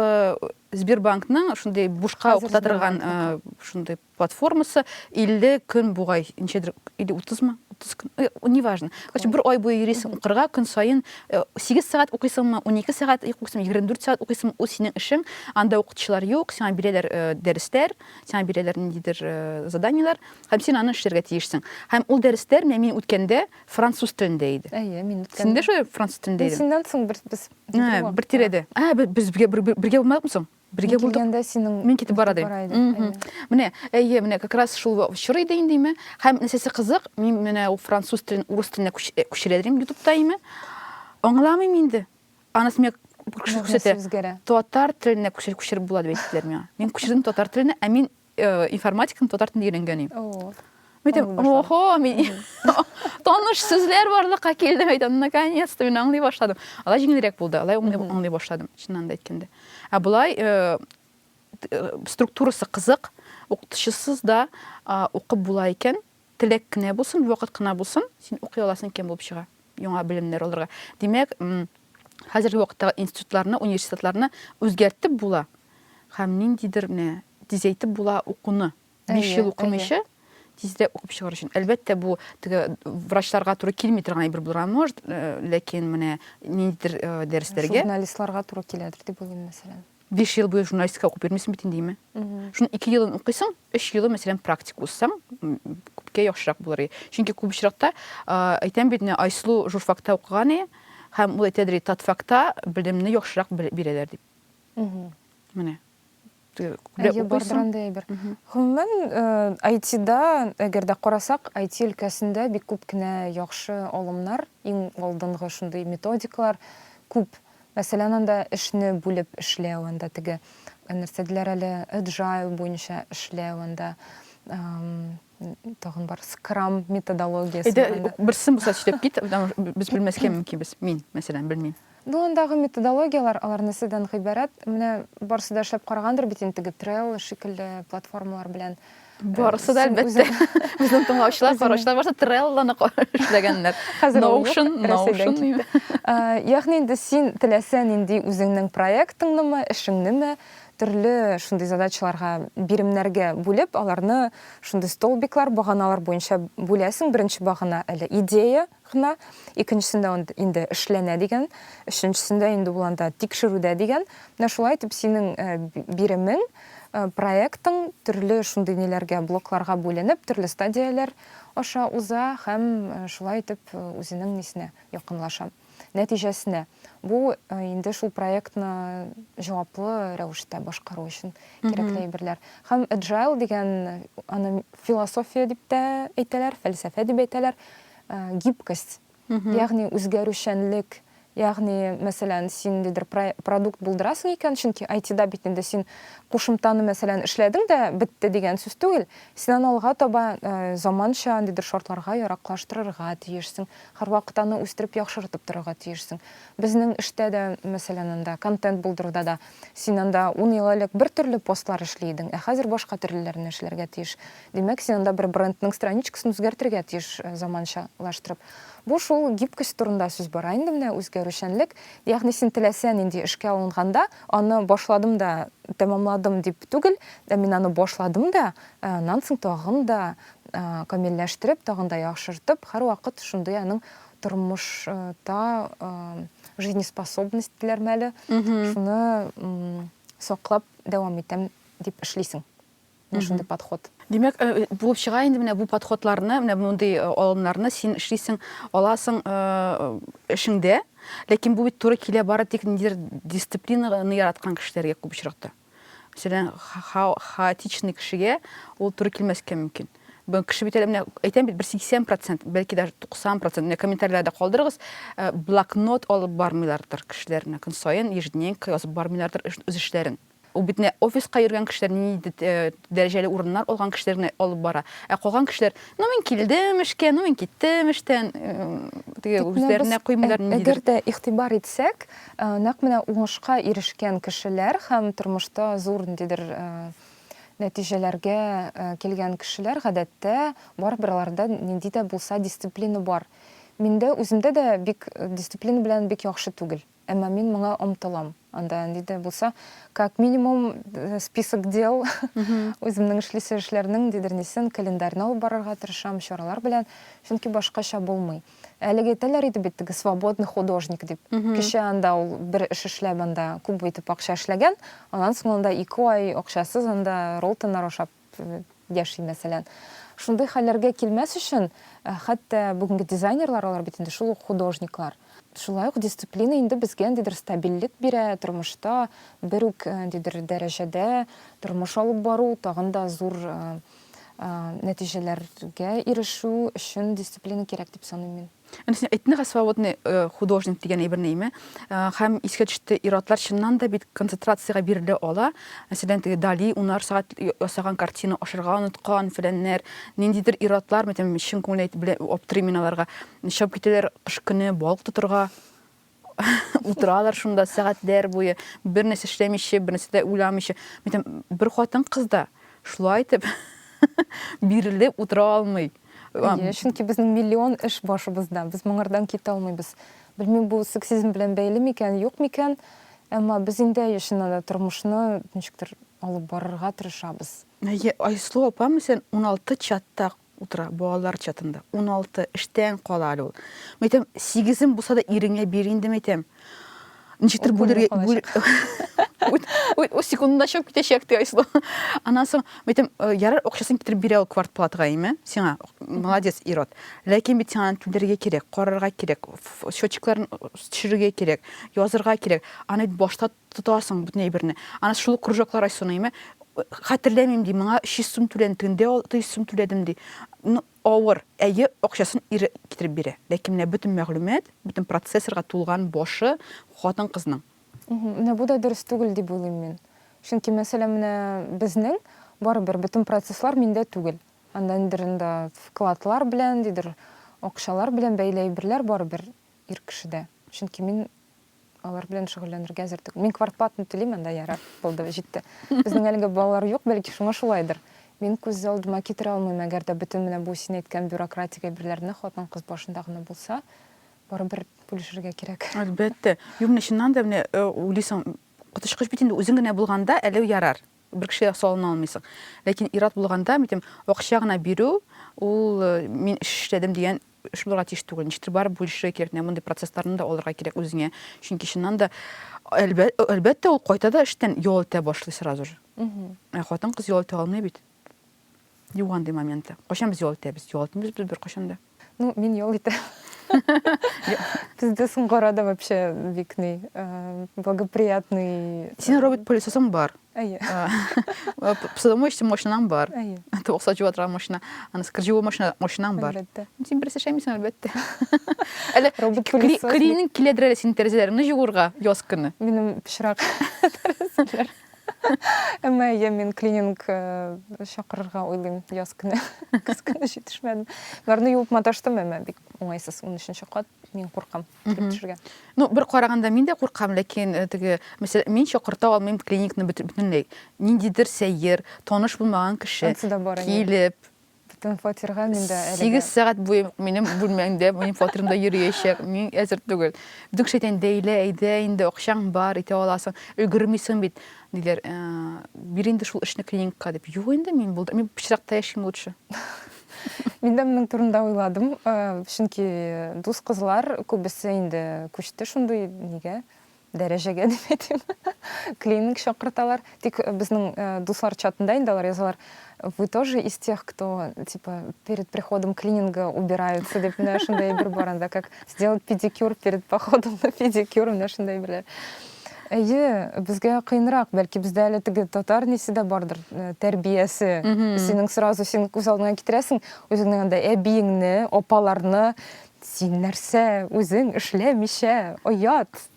Сбербанкның шундый бушка укыта торган шундый платформасы 50 көн бугай, ничәдер, или 30-мы? 30 көн. Неважно. Короче, бер ай буе йөрисең укырга, көн сайын 8 сәгать укыйсыңмы, 12 сәгать укыйсыңмы, 24 сәгать укыйсыңмы, ул синең эшең. Анда укытучылар юк, сиңа бирәләр дәресләр, сиңа бирәләр ниндидер заданиялар, һәм син аны эшләргә тиешсең. Һәм ул дәресләр мин үткәндә француз телендә иде. Мин үткәндә. Син дә шулай француз телендә иде. Синнән соң без бер тирәдә. Без бергә булмадыкмы соң? Бергә булдык. Мин китеп барадым. Менә как раз шул чоры иде индеме? Һәм нәрсәсе кызык, мин менә ул француз телен урыс теленә күчерәдем YouTube-та име? Аңламыйм инде. Анысы миңа күрсәтә. Татар теленә күчереп була дип әйттеләр миңа. Мин күчердем татар теленә, ә мин информатиканы татар телендә өйрәнгән. Митем, мин таныш сүзләр барлыкка килде, әйтәм, наконец-то мин аңлый башладым. Алай җиңелрәк булды, алай аңлый башладым, чыннан да әйткәндә. Булай структурасы кызык, укытучысыз да укып була икән, теләк кенә булсын, вакыт кына булсын, син укый аласың икән булып чыга. Яңа белемнәр алырга. Димәк, хәзерге вакытта институтларны, университетларны үзгәртеп була. Һәм ниндидер тизәйтеп була укуны. 5 ел укымыйча тизрәк укып чыгар өчен. Әлбәттә, бу врачларга туры килми торган бер булган может, ләкин менә ниндидер дәресләргә журналистларга туры киләдер дип уйлыйм, мәсәлән. 5 ел буе журналистика укып йөрмисең бит инде. Шуның 2 елын укыйсың, 3 елы мәсәлән практика узсаң, күпкә яхшырак булыр. Чөнки күп очракта әйтәм бит, Айсылу журфакта укыган иде, һәм ул әйтәдер, татфакта белемне яхшырак бирәләр дип. Менә Гомумән, IT-да, әгәр дә карасак, IT өлкәсендә бик күп кенә яхшы алымнар, иң алдынгы шундый методикалар күп. Мәсәлән, анда эшне бүлеп эшләү, анда теге нәрседеләр әле agile буенча эшләү анда тагын бар Scrum методологиясы. Берсен булса эшләп кит, без белмәскә мөмкин без. Мин, мәсәлән, белмим. Андагы методологиялар алар нәрсәдән гыйбарәт? Менә барысы да эшләп карагандыр бит инде Trello шикелле платформалар белән. Барысы да әлбәттә. Безнең тыңлаучылар, караучылар барса Trello-ны эшләгәннәр. Notion. Ягъни инде син теләсәң инде үзеңнең проектыңнымы, эшеңнеме төрле шундый задачаларга, биремнәргә бүлеп, аларны шундый столбиклар, баганалар буенча бүләсең. Беренче багана әле идея гына, икенчесендә инде эшләнә дигән, өченчесендә инде буланда тикшерүдә дигән. Менә шулай итеп синең биремең, проектың төрле шундый ниләргә, блокларга бүленеп, төрле стадияләр аша уза һәм шулай итеп үзенең нисенә якынлаша. Нәтиҗәсенә бу инде шул проектны җаваплы рәвештә башкару өчен кирәкле әйберләр. Һәм agile дигән аны философия дип тә әйтәләр, фәлсәфә дип әйтәләр, гибкость, ягъни үзгәрүчәнлек. Ягъни, мәсәлән, син дидер продукт булдырасың икән, чөнки IT-да бит инде син кушымтаны мәсәлән эшләдең дә бетте дигән сүз түгел. Син аны алга таба заманча дидер шартларга яраклаштырырга тиешсең. Һәрвакыт аны үстереп яхшыртып торырга тиешсең. Безнең эштә дә мәсәлән анда контент булдыруда да син анда 10 ел элек бер төрле постлар эшлидең, ә хәзер башка төрлеләрне эшләргә тиеш. Димәк, син анда бер брендның страничкасын үзгәртергә тиеш заманчалаштырып. Бу шул гибкость турында сүз бара инде, менә үзгәрүчәнлек. Ягъни син теләсәң инде эшкә алынганда, аны башладым да, тәмамладым дип түгел, мин аны башладым да, аннан соң тагын да камилләштереп, тагын да яхшыртып, һәрвакыт шундый аның тормышта жизнеспособность диләр мәле, шуны саклап дәвам итәм дип эшлисең. Шундый подход. Димәк, булып чыга инде менә бу подходларны, менә мондый алымнарны син эшлисең, аласың эшеңдә, ләкин бу бит туры килә бары тик ниндидер дисциплинаны яраткан кешеләргә күп очракта. Мәсәлән, хаотичный кешегә ул туры килмәскә мөмкин. Бу кеше бит менә әйтәм бит 80%, бәлки дә 90%, менә комментарийларда калдырыгыз, блокнот алып бармыйлардыр кешеләрне, көн саен ежедневник язып бармыйлардыр үз эшләрен. Ул бит офиска йөргән кешеләр, дәрәҗәле урыннар алган кешеләрне алып бара. Ә калган кешеләр, мин килдем эшкә, мин киттем эштән, үзләренә куймыйлар ниндидер. Әгәр дә игътибар итсәк, нәкъ менә уңышка ирешкән кешеләр һәм тормышта зур ниндидер нәтиҗәләргә килгән кешеләр гадәттә барыбер аларда нинди дә булса дисциплина бар. Миндә үземдә дә бик дисциплина белән бик яхшы түгел. Әмма мин моңа омтылам. Анда нидә булса, как минимум список дел, үземнең эшләрнең дидернесен календарьны алып барырга тырышам чаралар белән, чөнки башкача булмый. Әлеге әйтәләр иде бит, свободный художник дип. Кеше анда ул бер эш эшләп анда күп итеп акча эшләгән, аннан соң анда 2 ай акчасыз анда ролтоннар ашап яши мәсәлән. Шундый хәлләргә килмәс өчен, хәтта бүгенге дизайнерлар алар бит инде шул художниклар. Шулай ук дисциплина инде безгә дидер стабильлек бирә тормышта, бер үк дидер дәрәҗәдә тормыш алып бару, тагын да зур нәтиҗәләргә ирешү өчен дисциплина кирәк дип саныйм мин. Син әйтнең, свободный художник дигән әйбер нәйме? Һәм искә төште иратлар чыннан да бит концентрациягә бирелә ала. Мәсәлән, Дали 10 сәгать ясаган картина ашырга оныткан фәләннәр, ниндидер иратлар, мәтәм чын күңел әйтеп белә оптриминаларга, чыгып китәләр кыш көне балык тотырга. Утыралар шунда сәгатьләр буе, бер нәрсә эшләмичә, бер нәрсә дә уйламыйча. Мәтәм бер хатын кыз да шулай итеп бирелеп утыра алмый. Чөнки безнең миллион эш башыбызда, без моңардан китә алмыйбыз. Белмим, бу сексизм белән бәйле микән, юк микән, әмма без инде яшенә тормышны ничектер алып барырга тырышабыз. Айслу апа, мәсәлән, 16 чатта утыра, балалар чатында. 16 эштән кала ул. Мәйтәм, 8 булса да иреңә бир инде мәйтәм. Ничектер бүләргә Ой, секундда чыгып китәчәк ди Айслу. Аннан соң, мәйтәм, ярар акчасын китереп бирә ул квартплатага, име? Сиңа молодец, Ирод. Ләкин бит сиңа түләргә кирәк, карарга кирәк, счетчикларын төшерергә кирәк, язырга кирәк. Аны башта тотасың бу нәйберне. Аны шул кружоклар Айсуны, име? Хәтерләмим ди, миңа 300 сум түләндеңдә, 600 сум түләдем ди. Авыр, әйе, акчасын ире китереп бирә. Ләкин менә бөтен мәгълүмат, бөтен процессорга тулган башы хатын кызның. Менә бу да дөрес түгел дип уйлыйм мин. Чөнки мәсәлән менә безнең барыбер бөтен процесслар миндә түгел. Анда инде вкладлар белән, дидер, акчалар белән бәйле әйберләр барыбер ир кешедә. Чөнки мин алар белән шөгыльләнергә әзер түгел. Мин квартплатаны түлим, анда ярар, булды, җитте. Безнең әлегә балалар юк, бәлки шуңа шулайдыр. Мин күз алдыма китерә алмыйм, әгәр дә бөтен менә бу син әйткән бюрократик әйберләрне хатын-кыз башында гына булса, барыбер бүлешергә кирәк. Әлбәттә. Юк, шуннан да менә уйлыйсың, котышкыч бит инде үзең генә булганда әле ярар. Бер кешегә салына алмыйсың. Ләкин ират булганда, митем, акча гына бирү, ул мин эшләдем дигән эш булырга тиеш түгел. Ничектер барып бүлешергә кирәк, мондай процессларны да алырга кирәк үзеңә. Чөнки шуннан да әлбәттә ул кайта да эштән ял итә башлый сразу же. Хатын-кыз ял итә алмый бит. Югандай моментта. Кайчан без ял итәбез? Ял итмибез без бер кайчан да. Ну, мин ял итәм. Бездә соңгы арада вообще бик благоприятный. Син робот-пылесосың бар. Әйе. Посудомоечный машинаң бар. Әйе. Токса җуа торган машина, аны скржуа машинаң бар. Әлбәттә. Син берсе эшләмисең, әлбәттә. Әле Робот-пылесос. клининг киләдер әле син тәрәзәләрне җуырга яз көне. Минем пычрак тәрәзәләр. Әмма я мин клининг чакырырга уйлыйм яз көне. Кыз көне җитешмәдем. Барны юып маташтым, әмма бик уңайсыз 13нче кат. Мин куркам төшергә. Ну, бер караганда мин дә куркам, ләкин теге, мәсәлән, мин чакырта алмыйм клиникны бөтенләй. Ниндидер сәер, таныш булмаган кеше килеп, бөтен фатирга миндә 8 сәгать буе минем бүлмәмдә, минем фатирымда йөриячәк, мин әзер түгел. Бөтен шәйтән дәйлә, әйдә, инде акчаң бар, итә аласың, өлгермисең бит. Диләр, бир инде шул эшне клиникка дип. Юк инде мин булды. Мин пычракта яшим лучше. Мин дә моның турында уйладым, чөнки дус кызлар күбесе инде күчте шундый нигә дәрәҗәгә дип әйтим. Клиник чакырталар. Тик безнең дуслар чатында инде алар язалар. Вы тоже из тех, кто типа перед приходом клининга убираются, дип менә шундай бер баранда, как сделать педикюр перед походом на педикюр, менә шундай бер. Әйе, безгә кыйнрак, бәлки бездә әле теге татар нисе дә бардыр, тәрбиясе. Синең сразу син күз алдыңа китерәсең, үзеңнең анда әбиеңне, апаларны, син нәрсә, үзең эшләмичә, оят.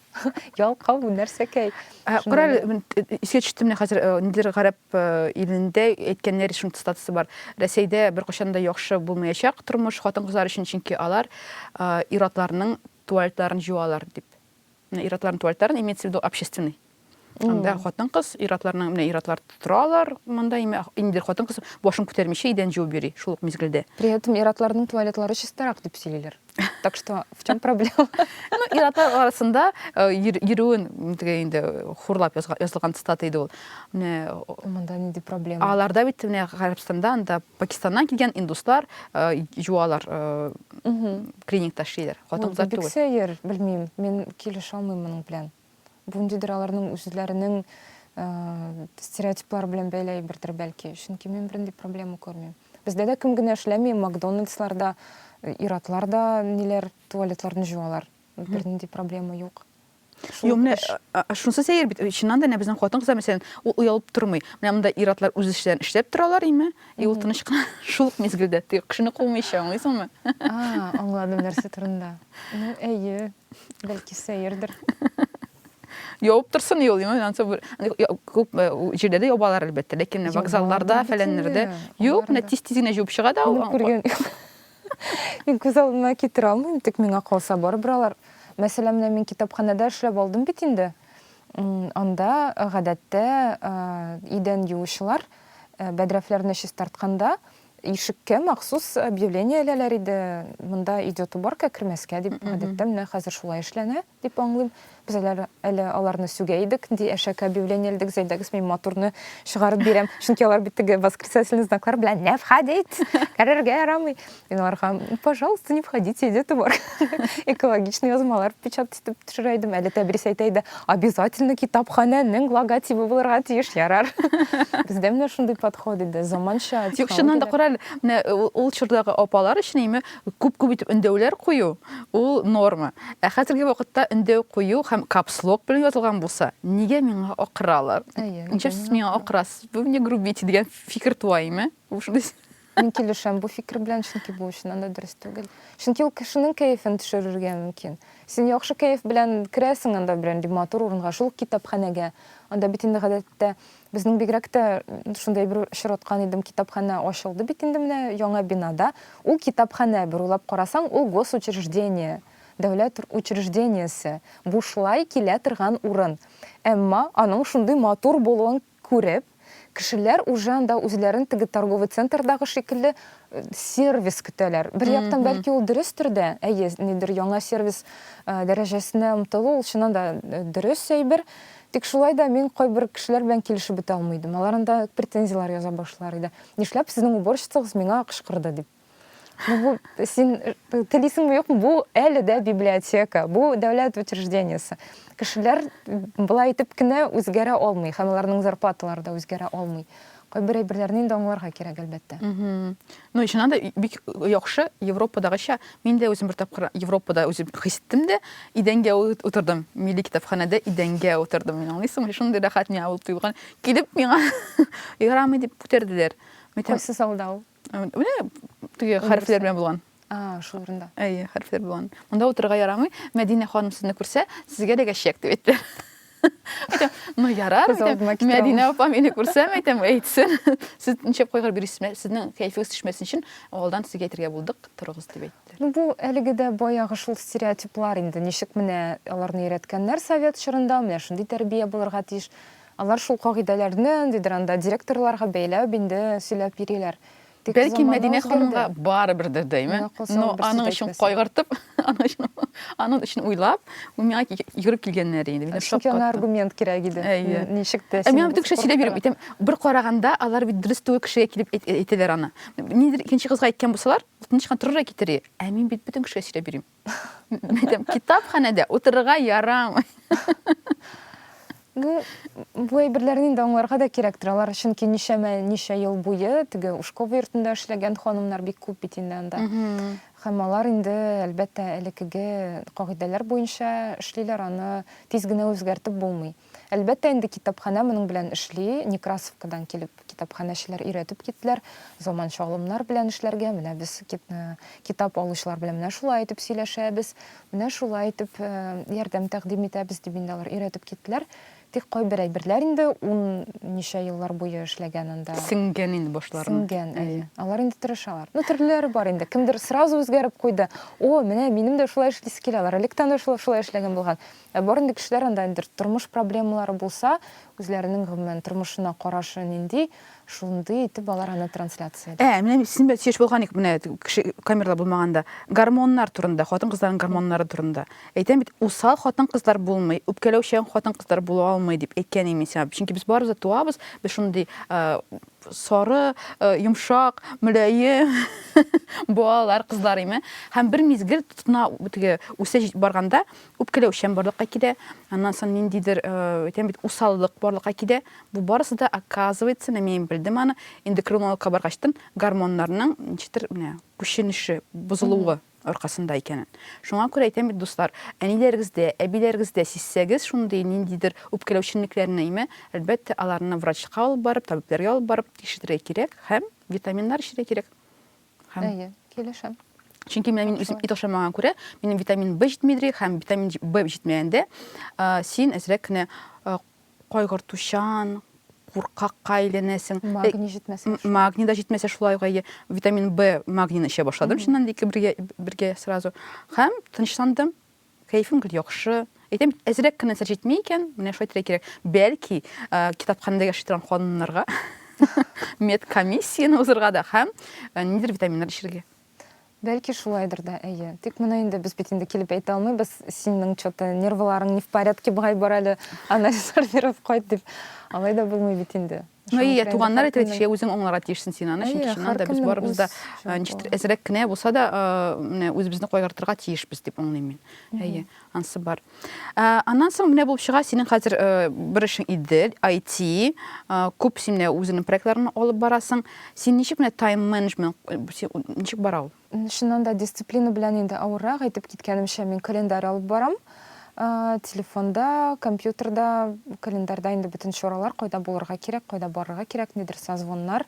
Ялкау нәрсәкәй. Карал, искә төштем менә хәзер нидер гарәп илендә әйткәннәр шундый статусы бар. Рәсәйдә бер кашан да яхшы булмаячак тормыш хатын-кызлар өчен, чөнки алар иратларның туалетларын җуалар дип. Иратларның туалетларын имеется в виду общественный. Анда хатын-кыз иратларның менә иратлар торалар, монда инде хатын-кыз башын күтәрмичә идән җуып йөри шул ук мизгелдә. При этом иратларның туалетлары чистарак дип сөйлиләр. Так что в чем проблема? Ну, иратлар арасында йөрүен инде хурлап язылган цитата иде ул. Менә Монда нинди проблема? аларда бит менә Гарәбстанда, анда Пакистаннан килгән индуслар җуалар, клиникта эшлиләр. Хатын-кызлар Бик түгел. сәер, белмим, мин килешә алмыйм моның белән. Бу ниндидер аларның үзләренең стереотиплар белән бәйле бердер бәлки. Чөнки мин бернинди проблема күрмим. Бездә дә кем генә эшләми, Макдональдсларда, иратларда ниләр туалетларны җуалар. Бернинди проблема юк. Юк, менә шунысы сәер бит. Чыннан да безнең хатын-кызлар мәсәлән, ул уялып тормый. Менә монда иратлар үз эшләрен эшләп торалар име? Ул тыныч кына шул ук мизгелдә кешене кулмыйча, аңлыйсыңмы? Аңладым нәрсә турында. Ну, әйе, бәлки сәердер. Явып торсын ул, күп җирдә ябалар әлбәттә, ләкин вокзалларда, фәләннәрдә юк, менә тиз-тиз генә җуып чыга да. Мин күз алдыма китерә алмыйм, тик миңа калса барыбер алар. Мәсәлән, менә мин китапханәдә эшләп алдым бит инде. Анда гадәттә идән юучылар бәдрәфләрне чистартканда ишеккә махсус объявление әләләр иде. Монда идет уборка, кермәскә дип гадәттә менә хәзер шулай эшләнә дип аңлыйм. Без әле аларны сүгә идек, ди әшәк объявление элдек, зәйдәгез мин моторны чыгарып бирәм. Чөнки алар бит теге восклицательный знаклар белән не входить, керергә ярамый. Мин аларга, пожалуйста, не входите, идет уборка. Экологичный язмалар печат итеп төшерә идем. Әле тәбрис әйтә иде, обязательно китапханәнең логотипы булырга тиеш, ярар. Бездә менә шундый подход иде, заманча. Юк, чыннан да карал, менә ул чордагы апалар өчен име күп итеп өндәүләр кую, ул норма. Хәзерге вакытта өндәү кую һәм капслок белән язылган булса, нигә миңа акыралар? Ничә сез миңа акырасыз? Бу менә грубить дигән фикер туа име? Ул шундый. Мин килешәм бу фикер белән, чөнки бу чыннан да дөрес түгел. Чөнки ул кешенең кәефен төшерергә мөмкин. Син яхшы кәеф белән керәсең анда белән матур урынга, шул китапханәгә. Анда бит инде гадәттә безнең бигрәк тә шундай бер очраткан идем, китапханә ачылды бит инде менә яңа бинада. Ул китапханә бер уйлап карасаң, ул госучреждение, дәүләт учреждениесе, бушлай килә торган урын. Әмма аның шундый матур булуын күреп, кешеләр уже анда үзләрен теге торговый центрдагы шикелле сервис көтәләр. Бер яктан бәлки ул дөрестер дә, әйе, нидер яңа сервис дәрәҗәсенә омтылу, ул чыннан да дөрес әйбер. Тик шулай да мин кайбер кешеләр белән килешеп бетә алмыйдым. Аларында претензиялар яза башлар иде. Нишләп сезнең уборщицагыз миңа кычкырды дип. Бу син телисеңме юкмы? Бу әле дә библиотека, бу дәүләт учреждениесе. Кешеләр булай итеп кенә үзгәрә алмый, һәм аларның зарплаталары да үзгәрә алмый. Кайбер әйберләрне инде аңларга кирәк әлбәттә. Ну, чыннан да бик яхшы Европадагыча, мин дә үзем бер тапкыр Европада үзем хис иттем дә, идәнгә утырдым. Милли китапханәдә идәнгә утырдым. Мин аңлыйсың, шундый рәхәт миңа булып туйган. Килеп миңа ярамый дип күтәрделәр. Кайсы салда ул? Менә теге хәрефләр белән булган. Шул урында. Әйе, хәрефләр булган. Монда утырырга ярамый. Мәдинә ханым сезне күрсә, сезгә дә гәшәк дип әйттеләр. Әйтәм, ну ярар, Мәдинә апа мине күрсәм, әйтәм, әйтсен. Сез ничек кайгыр бирисезме? Сезнең кәефегез төшмәсен өчен алдан сезгә әйтергә булдык, торыгыз дип әйттеләр. Ну, бу әлеге дә баягы шул стереотиплар инде. Ничек менә аларны өйрәткәннәр совет чорында, менә шундый тәрбия булырга тиеш. Алар шул кагыйдәләрне дидер анда директорларга бәйләп инде сөйләп бириләр. Бәлки Мәдинә ханымга барыбер дә дәйме. Но аның өчен кайгыртып, аның өчен уйлап, ул миңа йөреп килгәннәр инде. Мине шок катты. Аргумент кирәк иде. Ничек тә. Мин бит кеше сөйләп бирәм. Әйтәм, бер караганда алар бит дөрес түгел кешегә килеп әйтәләр аны. Нидер икенче кызга әйткән булсалар, тынычлап торырга китер. Мин бит бөтен кешегә сөйләп бирәм. Әйтәм, китапханәдә утырырга ярамый. Бу әйберләрне инде аңларга да кирәктер. Алар чөнки ничә ел буе теге Ушкова йортында эшләгән ханымнар бик күп бит инде анда. Һәм алар инде әлбәттә элекеге кагыйдәләр буенча эшлиләр, аны тиз генә үзгәртеп булмый. Әлбәттә инде китапханә моның белән эшли, Некрасовкадан килеп китапханәчеләр өйрәтеп киттеләр, заманча алымнар белән эшләргә, менә без китап алучылар белән менә шулай итеп сөйләшәбез, менә шулай итеп ярдәм тәкъдим итәбез дип инде алар өйрәтеп киттеләр. Тик кайбер әйберләр инде ничә еллар буе эшләгән анда. Сиңгән инде башларын. Сиңгән, алар инде тырышалар. Ну, төрлеләре бар инде. Кемдер сразу үзгәреп куйды. Менә минем дә шулай эшлисе килә. Алар электән дә шулай эшләгән булган. Бар инде кешеләр анда инде тормыш проблемалары булса, үзләренең гомумән тормышына карашы нинди, шундый итеп алар аны трансляция. Менә син бит сөйләп булган ик, менә кеше камерада булмаганда, гормоннар турында, хатын-кызларның гормоннары турында. Әйтәм бит, усал хатын-кызлар булмый, үпкәләүчән хатын-кызлар була алмый дип әйткән имеш. Чөнки без барыбыз да туабыз, без шундый сары, йомшак, мөләйем балалар, кызлар име. Һәм бер мизгел тотына теге үсә барганда үпкәләүчән барлыкка килә. Аннан соң ниндидер, әйтәм бит, усаллык барлыкка килә. Бу барысы да, оказывается, мен белдем аны, эндокринологка баргачтан гормоннарның ничектер менә күченеше, бозылуы аркасында икәнен. Шуңа күрә әйтәм бит, дуслар, әниләрегездә, әбиләрегездә сизсәгез шундый ниндидер үпкәләүчәнлекләрне име, әлбәттә аларны врачка алып барып, табибларга алып барып тикшерергә кирәк, һәм витаминнар эчәргә кирәк. Әйе, килешәм. Чөнки мин үзем ит ашамаган күрә, минем витамин B җитмидер, һәм витамин B җитмәгәндә, син әзрәк кенә кайгыртучан, куркакка әйләнәсең. Магний җитмәсә. Магний да җитмәсә шулай гае, витамин B магнийны эчә башладым, шуннан икәү бергә сразу. Һәм тынычландым. Кәефем яхшы. Әйтәм, әзрәк кенә җитмәй икән, менә шулай итәргә кирәк. Бәлки китапханәдә яши торган ханымнарга медкомиссияны узырга да һәм нидер витаминнар эчәргә. Бәлки шулайдыр да, әйе. Тик моны инде без бит инде килеп әйтә алмыйбыз. Синең чөтә нервларың не в порядке, бугай бар әле, анализлар биреп кайт дип. Алай да булмый бит инде. Әйе, туганнар әйтә, үзең аңларга тиешсең син аны, чөнки шуннан да без барыбыз да ничектер әзрәк кенә булса да, менә үзебезне кайгыртырга тиешбез дип аңлыйм мин. Әйе, ансы бар. Аннан соң менә булып чыга, синең хәзер бер эшең иде, IT, күп син менә үзеңнең проектларны алып барасың. Син ничек менә тайм менеджмент ничек бара ул? Шуннан да дисциплина белән инде авыррак әйтеп киткәнемчә, мин календарь алып барам. Телефонда, компьютерда, календарда инде бөтен чаралар кайда булырга кирәк, кайда барырга кирәк, нидер созвоннар.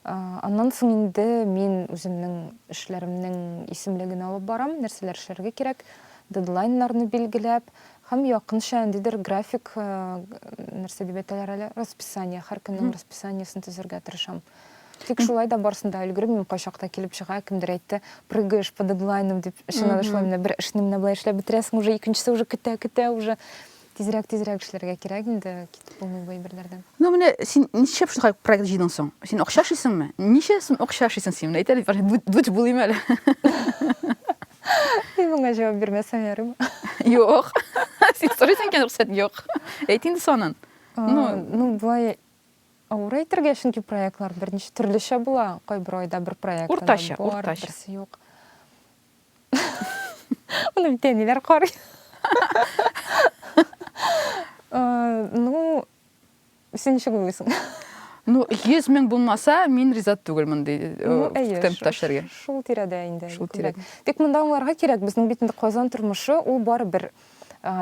Аннан соң инде мин үземнең эшләремнең исемлеген алып барам, нәрсәләр эшләргә кирәк, дедлайннарны билгеләп, һәм якынча ниндидер график нәрсә дип әйтәләр әле, расписание, һәр көннең расписаниесын төзергә тырышам. Тик шулай да барсында өлгермим, кайчакта килеп чыга, кемдер әйтте, прыгаешь по дедлайнам дип, шуңа да шулай менә бер эшне менә булай эшләп бетерәсең, уже икенчесе уже көтә уже тизрәк эшләргә кирәк инде, китеп булмый бу әйберләрдән. Ну, менә син ничек шулай проект җыйдың соң? Син акча эшлисеңме? Ничә сум акча эшлисең син? Менә әйтәләр, дуч булыйм әле. Мин моңа җавап бирмәсәм ярым. Юк. Син сорыйсың икән, рөхсәт юк. Әйт инде сонын. Ну, булай авыр әйтергә, чөнки проектлар берничә төрлечә була. Кайбер айда бер проект. Уртача. Берсе юк. Уны бит ниләр карый. Ну, син ничек уйлыйсың? Ну, 100 мең булмаса, мин риза түгелмен ди темпташларга. Шул тирәдә инде. Шул тирәдә. Тик монда аңларга кирәк, безнең бит инде Казан тормышы, ул барыбер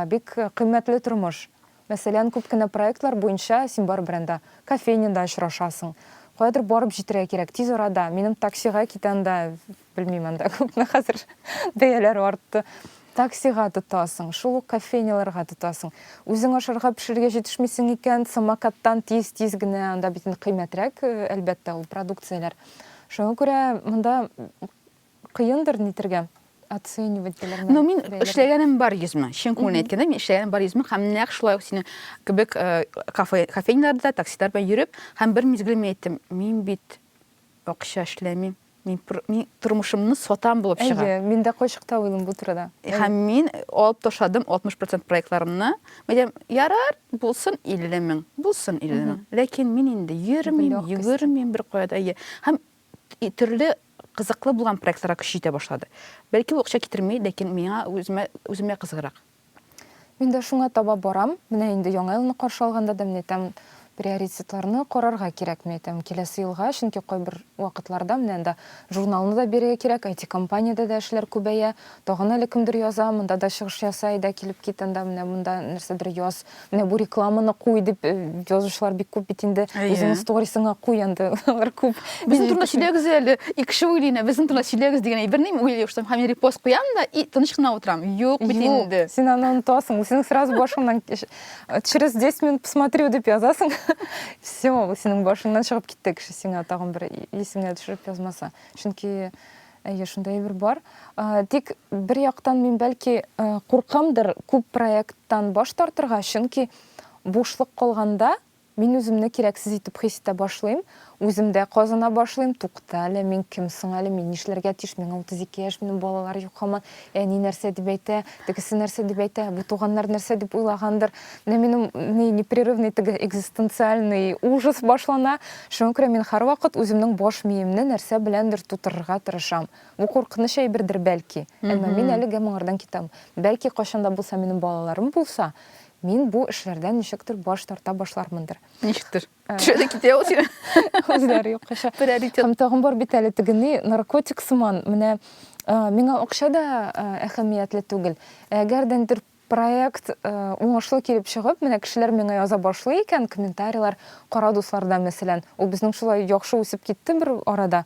бик кыйммәтле тормыш. Мәсәлән, күп кенә проектлар буенча син барыбер анда кофейняда очрашасың. Кайдыр барып җитәргә кирәк тиз арада. Минем таксига китәндә, белмим анда күпме хәзер бәяләр артты. Таксига тотасың, шул кофейняларга тотасың. Үзең ашарга пешерергә җитешмисең икән, самокаттан тиз генә анда бит кыйммәтрәк, әлбәттә, ул продукцияләр. Шуңа күрә монда кыендыр нитергә. Оценивать белергә. Ну, мин эшләгәнем бар 100 мең. Чын күңелне әйткәндә, мин эшләгәнем бар 100 мең. Һәм нәкъ шулай ук синең кебек кофейняларда, таксилар белән йөреп, һәм бер мизгел мин әйттем, мин бит акча эшләмим. Мин тормышымны сатам булып чыга. Әйе, мин дә кайчакта уйлым бу турыда. Һәм мин алып ташладым 60% проектларымны. Мәдәм, ярар, булсын 50 мең, булсын 50 мең. Ләкин мин инде йөрмим бер кайда. Һәм төрле кызыклы булган проектларга көч җитә башлады. Бәлки ул акча китермәй, ләкин миңа үземә кызыграк. Мин дә шуңа таба барам. Менә инде яңа елны каршы алганда да менә там приоритетларны карарга кирәк, мен әйтәм, киләсе елга, чөнки кайбер вакытларда менә анда журналны да бирергә кирәк, IT-компаниядә дә эшләр күбәя, тагын әле кемдер яза, монда да чыгыш ясай да килеп кит, анда менә монда нәрсәдер яз, менә бу рекламаны куй дип язучылар бик күп бит инде, үзеңнең сторисыңа куй инде, алар күп. Безнең турында сөйләгез әле, ике кеше уйлыйна, безнең турында сөйләгез дигән әйберне уйлыйм, һәм мин репост куям да и тыныч кына утырам. Юк бит инде. Син аны онытасың, син сразу башыңнан через 10 минут посмотрю дип язасың. Все, синең башыңнан чыгып китте, кеше сиңа тагын бер исеңә төшереп язмаса. Чөнки шундай бер бар. Тик бер яктан мин бәлки куркамдыр күп проекттан баш тартырга, чөнки бушлык калганда мин үземне кирәксез итеп хис итә башлыйм. Үземдә казана башлыйм, тукта әле, мин кем соң әле, мин нишләргә тиеш, миңа 32 яшь, минем балалар юк һаман, әни нәрсә дип әйтә, тегесе нәрсә дип әйтә, бу туганнар нәрсә дип уйлагандыр. Минем непрерывный экзистенциальный ужас башлана. Шуңа күрә мин һәр вакыт үземнең баш миемне нәрсә беләндер тутырырга тырышам. Бу куркыныч әйбердер бәлки. Әмма мин әлегә моңардан китәм. Бәлки кашанда булса минем балаларым булса, мин бу эшләрдән ничектер баш тарта башлармындыр. Ничектер? Төшәдә китә ул сине. Үзләре юк каша. Һәм тагын бар бит әле тегене наркотик сыман. Менә миңа акча да әһәмиятле түгел. Әгәрдәндер проект уңышлы килеп чыгып, менә кешеләр миңа яза башлый икән, комментарийлар, кара дусларда мәсәлән, ул безнең шулай яхшы үсеп китте бер арада.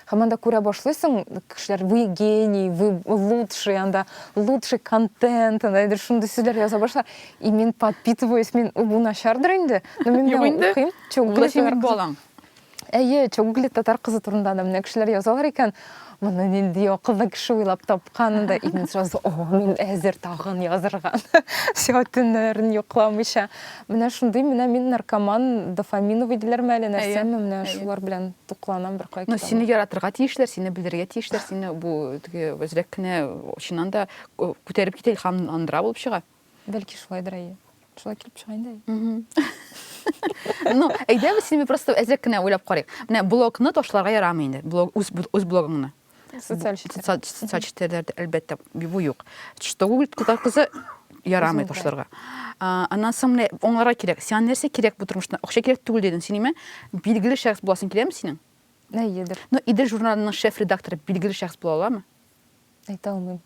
Һәм анда күрә башлыйсың, кешеләр вы гений, вы лучший, анда лучший контент, анда шундый сүзләр яза башлар. И мин подпитываюсь, мин бу начардыр инде. Но мин укыйм, Владимир Балан. Әйе, чугли татар кызы турында да менә кешеләр язалар икән. Моны нинди акыллы кеше уйлап тапканында, и мин сразу, мин әзер тагын язырга. Все төннәрен йокламыйча. Менә шундый, менә мин наркоман, дофамин выделәр мәле нәрсә, менә шулар белән тукланам бер кайда. Ну, сине яратырга тиешләр, сине белдерергә тиешләр, сине бу үзлек кенә чыннан да күтәреп китә илһамландыра булып чыга. Бәлки шулайдыр әйе. Шулай килеп чыга инде. Ну, әйдәбез сине просто әзер кенә уйлап карыйк. Менә блогны ташларга ярамый инде. Блог үз блогыңны. Социаль сетьләрдә әлбәттә бу юк. Что Google татар кызы ярамый ташларга. Аннан соң менә аңларга кирәк. Сиңа нәрсә кирәк бу тормышта? Акча кирәк түгел дидең. Син ниме? Билгеле шәхс буласың киләме синең? Әйедер. Ну, Идел журналының шеф-редакторы билгеле шәхс була аламы? Әйтә алмыйм.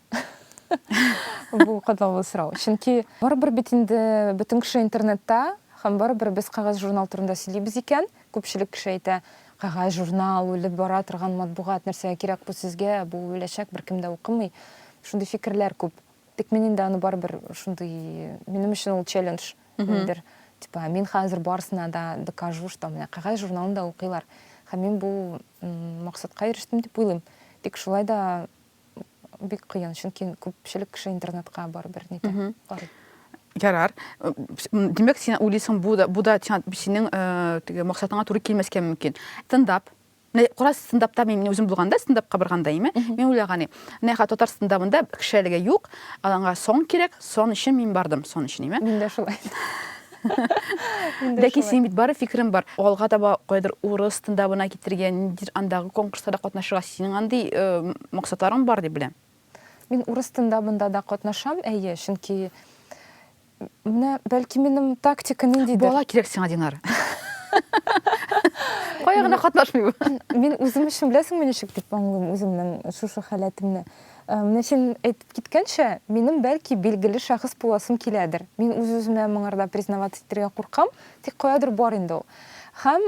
Бу кадаллы сорау. Чөнки барыбер бит инде бөтен кеше интернетта, һәм барыбер без кагаз журнал турында сөйлибез икән, күпчелек кеше әйтә, кагай журнал үлеп бара торган матбугат нәрсәгә кирәк бу сезгә, бу үләчәк беркем дә укымый. Шундый фикерләр күп. Тик мин инде аны барыбер шундый, минем өчен ул челлендж. Индер, типа, мин хәзер барысына да докажу, что менә кагай журналында укыйлар. Һәм мин бу максатка ирештем дип уйлыйм. Тик шулай да бик кыен, чөнки күпчелек кеше интернетка барыбер нитә. Ярар. Демәк, син уйлыйсың, бу да синең максатыңа туры килмәскә мөмкин. Стендап. Курас стендапта мин үзем булганда, стендапка барганда име, мин уйлаган, нәһә татар стендабында кешелеге юк, алаңга сон кирәк, сон өчен мин бардым, сон өчен име. Мин дә шулай. Ләкин син бит бары фикерем бар. Алга таба кайдыр урыс стендабына китергән, андагы конкурста да катнашырга синең андый максатларың бар дип беләм. Мин урыс стендабында да катнашам, әйе, чөнки менә бәлки минем тактика ниндидер. Бала кирәк сиңа, Динар. Кая гына катнашмый бу. Мин үзем өчен беләсең, мин ничек дип аңлыйм үземнең шушы халәтемне. Менә син әйтеп киткәнчә, минем бәлки билгеле шәхес буласым киләдер. Мин үз-үземә моңарда признаваться итәргә куркам, тик каядыр бар инде ул. Һәм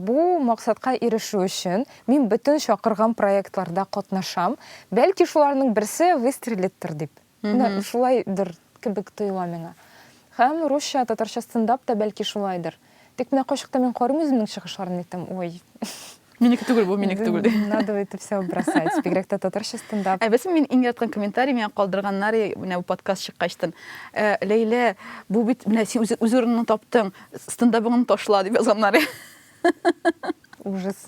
бу максатка ирешү өчен мин бөтен чакырган проектларда катнашам. Бәлки шуларның берсе выстрелиттер дип. Менә шулайдыр кебек тоела миңа. Һәм русча, татарча стендап та бәлки шулайдыр. Тик менә кайчакта мин карыйм үземнең чыгышларын әйтәм, ой. Минеке түгел бу, минеке түгел. Надо это все бросать. Бигрәк тә татарча стендап. Әбәсем мин иң яраткан комментарий миңа калдырганнар, менә бу подкаст чыккачтан. Ләйлә, бу бит менә син үзүреңне таптың, стендабыңны ташла дип язганнар. Ужас.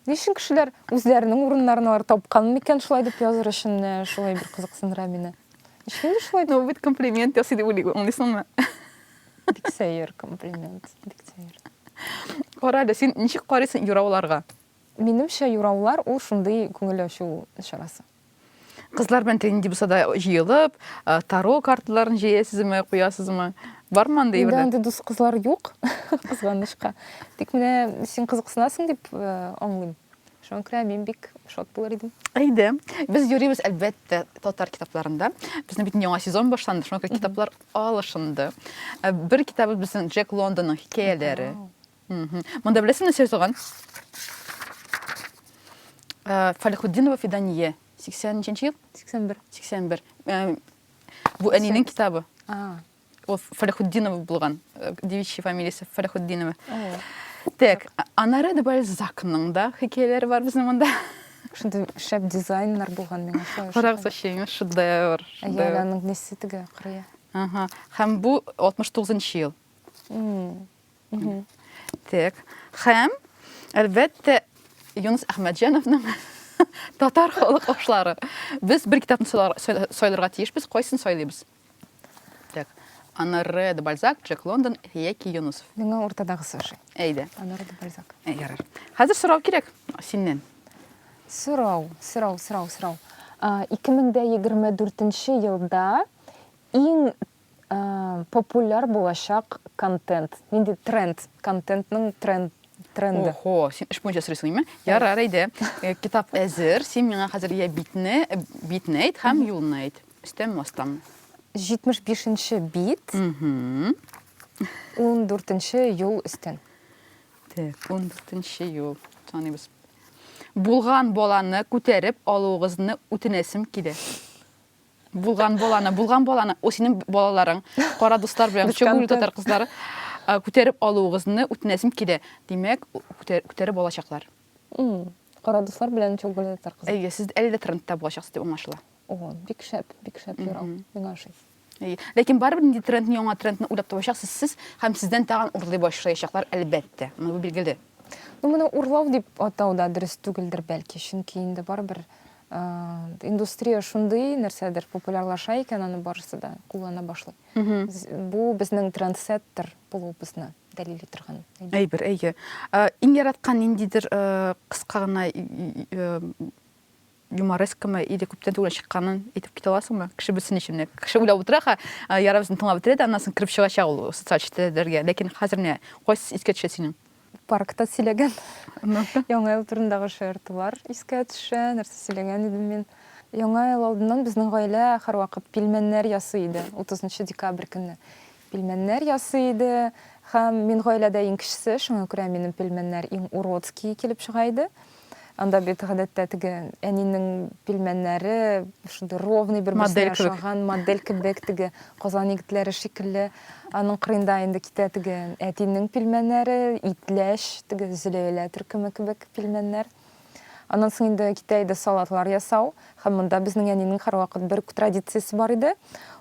Нишин кешеләр үзләренең урыннарын тапкан микән шулай дип языр өчен шулай бер кызыксындыра мине. Нишин шулай? Ну, бит комплимент ясый дип уйлыйм, аңлыйсыңмы? Диксәер комплимент. Диксәер. Карады, син ничек карыйсың юрауларга? Минемчә, юраулар ул шундый күңел ачу чарасы. Кызлар белән тенди булса да җыелып, таро карталарын җыясызмы, куясызмы? Бармы андый бер? Инде дус кызлар юк, кызганычка. Тик менә син кызыксынасың дип аңлыйм. Шуңа күрә мин бик шат булыр идем. Әйдә. Без йөрибез әлбәттә татар китапларында. Безнең бит яңа сезон башланды, шуңа күрә китаплар алышынды. Бер китабы безнең Джек Лондонның хикәяләре. Монда беләсеңме сөз туган? Фалихуддинова Фидания. 80-нче ел? 81. 81. Бу әнинең китабы. Ул Фалихуддинова булган. Девичья фамилиясе Фалихуддинова. Так, Анара де Бальзакның да хикәяләре бар безнең монда. Шундый шәп дизайннар булган миңа. Карагыз, шундый шедевр. Аның несе теге кырыя. Һәм бу 69-нчы ел. Так, һәм әлбәттә Юнус Әхмәтҗановның татар халык ашлары. Без бер китапны сайларга тиешбез, кайсын сайлыйбыз? Так, Анара де Бальзак, Джек Лондон яки Юнусов. Миңа ортадагысы ошый. Әйдә. Анара де Бальзак. Ярар. Хәзер сорау кирәк синнән. Сорау. 2024 елда иң популяр булачак контент. Нинди тренд, контентның тренды. Охо, син эш буенча сорыйсыңмы? Ярар, әйдә. Китап әзер, син миңа хәзер я битне әйт һәм юлны әйт. Өстәм мастам. 75-нче бит. 14-нче юл өстән. Так, 14-нче юл. Таныйбыз. Булган баланы күтәреп алуыгызны үтенәсем килә. Булган баланы, о синең балаларың, кара дуслар белән чыгу татар кызлары күтәреп алуыгызны үтенәсем килә. Димәк, күтәреп алачаклар. Кара дуслар белән чыгу татар кызлар. Әйе, сез әле дә трендта булачаксыз дип аңлашыла. О, бик шәп ярау. Миңа ошый. Ләкин барыбер нинди трендны, яңа трендны уйлап табачаксыз сез һәм сездән тагын урлый башлаячаклар әлбәттә. Моны билгеле. Моны урлау дип атауда дөрес түгелдер бәлки, чөнки инде барыбер индустрия шундый нәрсәдер популярлаша икән, аны барысы да куллана башлый. Бу безнең трендсеттер булуыбызны дәлил итергән. Әйбер, әйе. Иң яраткан ниндидер кыска гына юморескамы или күптән түгел чыкканын әйтеп китә аласыңмы? Кеше белсен өчен. Кеше уйлап утыра, ярабызны тыңлап үтә, аннан соң кирип чыгачак ул социаль сетьләргә. Ләкин хәзер не, кайсы искә төшә синең? Паркта сөйләгән. Яңа ел турындагы шаяртулар искә төшә, нәрсә сөйләгән идем мин. Яңа ел алдыннан безнең гаилә һәрвакыт пилмәннәр ясый иде. 30 декабрь көнне. Пилмәннәр ясый иде. Һәм мин гаиләдә иң кечесе, шуңа күрә минем пельменнәр иң уродский килеп чыга иде. Анда бит гадәттә теге әнинең пельменнәре шундый ровный бер Модель берсенә кебек. охшаган, модель кебек теге Казан егетләре шикелле. Аның кырында инде китә теге әтинең пельменнәре, итләш, теге зөләйлә төркеме кебек пельменнәр. Аннан соң инде китә иде салатлар ясау. Һәм монда безнең әнинең һәрвакыт бер үк традициясе бар иде.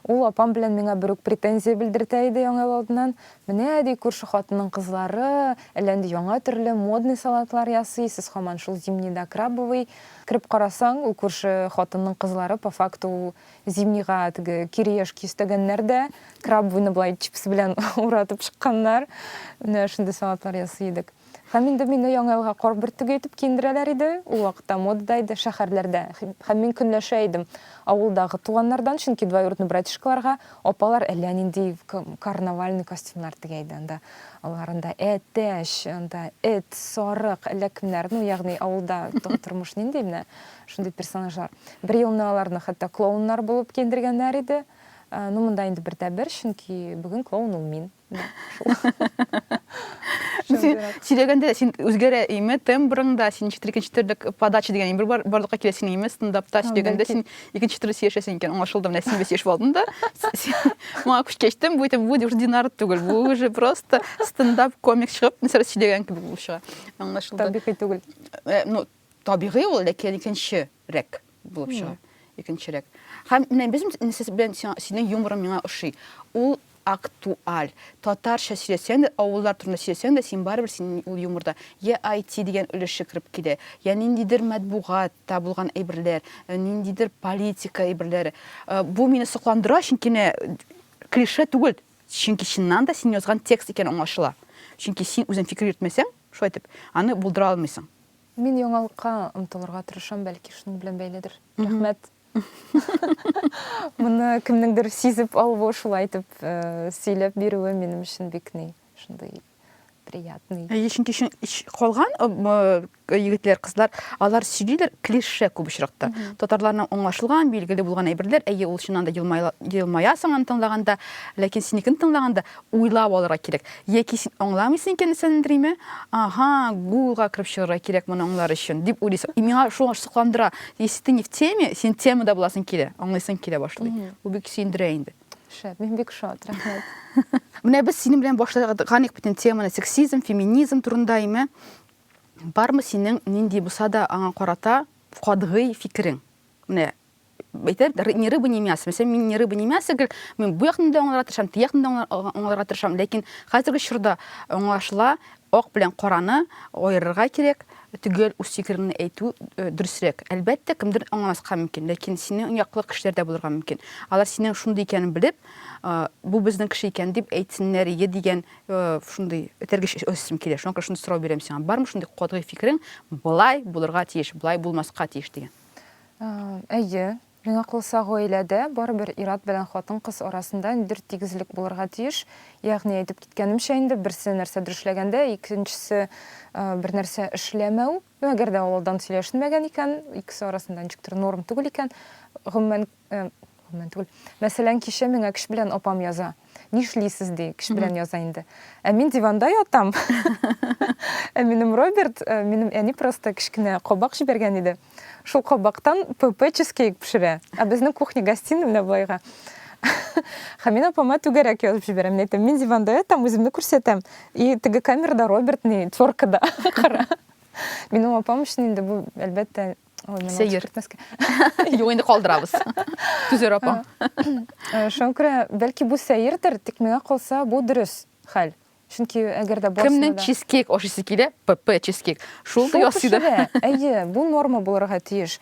Ул апам белән миңа бер үк претензия белдертә иде яңа алдыннан. Менә ди күрше хатынның кызлары, әллә инде яңа төрле модный салатлар ясый, сез һаман шул зимнийда крабовый. Кирип карасаң, ул күрше хатынның кызлары по факту зимнийга теге кириешки өстәгәннәр дә, крабовыйны булай чипс белән уратып чыкканнар. Менә шундый салатлар ясый идек. Һәм инде мине яңа елга кар бөртеге итеп киендерәләр иде. Ул вакытта модада иде шәһәрләрдә. Һәм мин көнләшә идем авылдагы туганнардан, чөнки двоюродный братишкаларга апалар әллә нинди карнавальный костюмнар тегә иде анда. Аларында әтәч, анда эт, сарык, әллә кемнәр, ну ягъни авылда тормыш нинди менә шундый персонажлар. Бер елны аларны хәтта клоуннар булып киендергәннәр иде. Ну монда инде бер, чөнки бүген клоун ул мин. Сөйләгәндә син үзгәрә име тембрыңда, син икенче төрле подача дигән бер барлыкка килә син име стендапта сөйләгәндә син икенче төрле сөйләшәсең икән. Аңлашылды, менә син бес яшь булдың да. Моңа күч кечтем, бу уже динар түгел. Бу уже просто стендап комик чыгып, нәрсә сөйләгән кебек булып чыга. Аңлашылды. Табигый түгел. Ну, табигый ул, ләкин икенчерәк булып чыга. Икенчерәк. Һәм менә безнең нәрсә белән синең юморың миңа ошый. Ул актуаль. Татарча сөйләсәң дә, авыллар турында сөйләсәң дә, син барыбер син ул юморда я IT дигән өлеше кирип килә. Я ниндидер матбугатта булган әйберләр, ниндидер политика әйберләре. Бу мине сокландыра, чөнки клише түгел. Чөнки чыннан да син язган текст икән аңлашыла. Чөнки син үзең фикер йөртмәсәң, шулай итеп, аны булдыра алмыйсың. Мин яңалыкка омтылырга тырышам, бәлки шуның белән бәйледер. Рәхмәт. Моны кемнеңдер сизеп алып, шулай итеп сөйләп бирүе минем өчен бик ни, шундый приятный. Чөнки калган егетләр, кызлар, алар сөйлиләр клише күп очракта. Татарларның аңлашылган, билгеле булган әйберләр, ул чыннан да елмаясың аны тыңлаганда, ләкин синекен тыңлаганда уйлап алырга кирәк. Яки син аңламыйсың икән сәндриме? Ага, Гуглга кирип чыгарга кирәк моны аңлар өчен дип уйлыйсың. Миңа шул сокландыра. Если ты не в теме, син темада буласың килә, аңлыйсың килә башлый. Бу бик сөендерә инде. Шәп, мин бик шат, рәхмәт. Менә без синең белән башлаган бөтен теманы сексизм, феминизм турында име. Бармы синең нинди булса да аңа карата катгый фикерең? Менә әйтәр, ни рыба, ни мясо. Мәсәлән, мин ни рыба, ни мясо, мин бу якны да аңларга тырышам, ти якны да аңларга тырышам, ләкин хәзерге чорда аңлашыла, ак белән караны аерырга кирәк. Түгел үз фикереңне әйтү дөресрәк. Әлбәттә, кемдер аңламаска мөмкин, ләкин синең яклы кешеләр дә булырга мөмкин. Алар синең шундый икәнен белеп, бу безнең кеше икән дип әйтсеннәр иде дигән шундый этәргеч өсем килә. Шуңа шундый сорау бирәм сиңа. Бармы шундый катгый фикерең, булай булырга тиеш, булай булмаска тиеш дигән? Әйе, миңа калса гаиләдә барыбер ир-ат белән хатын-кыз арасында ниндидер тигезлек булырга тиеш. Ягъни әйтеп киткәнемчә инде, берсе нәрсәдер эшләгәндә, икенчесе бер нәрсә эшләмәү. Әгәр дә авылдан сөйләшенмәгән икән, икесе арасында ничектер норм түгел икән, гомумән түгел. Мәсәлән, кичә миңа кеше белән апам яза. Нишлисез ди, кеше белән яза инде. Мин диванда ятам. Минем Роберт, минем әни просто кичкенә кабак җибәргән иде. Шул кабактан ПП чизкейк пешерә. Безнең кухня-гостиная менә булайга. Һәм мин апама түгәрәк язып җибәрәм. Мин әйтәм, мин диванда ятам, үземне күрсәтәм. И теге камерада Роберт ни тверкада кара. Минем апам өчен инде бу әлбәттә Сәер. Юк, инде калдырабыз. Түзер апам. Шуңа күрә, бәлки бу сәердер, тик миңа калса бу дөрес хәл. Чөнки әгәр дә Кемнең чизкейк ашыйсы килә? ПП чизкейк. Шул ясыйды. Әйе, бу норма булырга тиеш.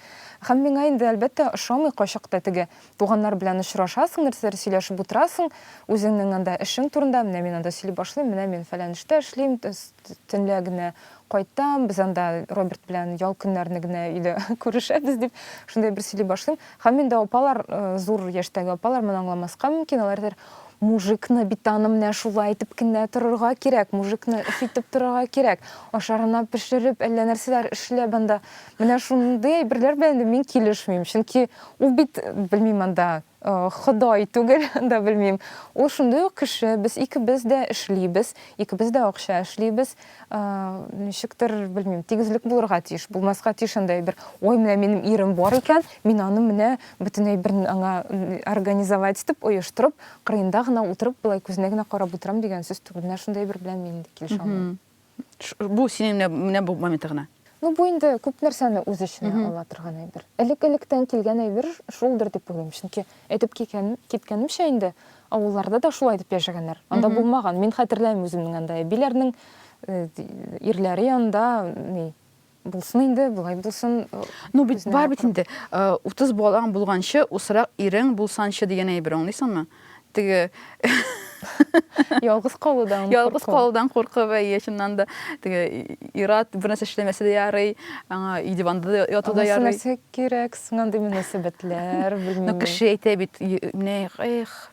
Һәм миңа инде әлбәттә ошамый кайчакта теге туганнар белән очрашасың, нәрсәләр сөйләшеп утырасың, үзеңнең анда эшең турында, менә мин анда сөйли башлыйм, менә мин фәлән эштә эшлим, төнлә генә кайтам, без анда Роберт белән ял көннәрне генә өйдә күрешәбез дип, шундай бер сөйли башлыйм. Һәм инде апалар, зур яшьтәге апалар моны аңламаска мөмкин, алар мужикны бит аны менә шулай итеп кенә торырга кирәк, мужикны итеп торырга кирәк. Ашарына пешереп, әллә нәрсәләр эшләп анда. Менә шундый әйберләр белән мин килешмим. Чөнки ул бит, белмим, анда Ходай түгел, да белмим. Ул шундый ук кеше, без икебез дә эшлибез, икебез дә акча эшлибез. Ничектер белмим, тигезлек булырга тиеш, булмаска тиеш андай бер, ой, менә минем ирем бар икән, мин аны менә бөтенләй бер аңа организовать итеп, оештырып, кырыенда гына утырып, былай күзенә генә карап утырам дигән сүз түгел. Менә шундый бер белән мин инде килешә алмыйм. Бу синең менә бу моментта гына. Ну, бу инде күп нәрсәне үз эченә ала торган әйбер. Элек-электән килгән әйбер шулдыр дип уйлыйм. Чөнки әйтеп киткәнемчә инде авылларда да шулай дип яшәгәннәр. Анда булмаган. Мин хәтерләйм үземнең анда әбиләрнең ирләре янда ни булсын инде, булай булсын. Ну, бит бар бит инде. 30 балаң булганчы, усрак ирең булсанчы дигән әйбер аңлыйсыңмы? Теге Ялгыз калудан куркып, яшеннән да теге ират бер нәрсә эшләмәсе дә ярый, аңа диванда ятуда ярый. Нәрсә кирәк, соңында мөнәсәбәтләр, белмим. Ну, кеше әйтә бит, менә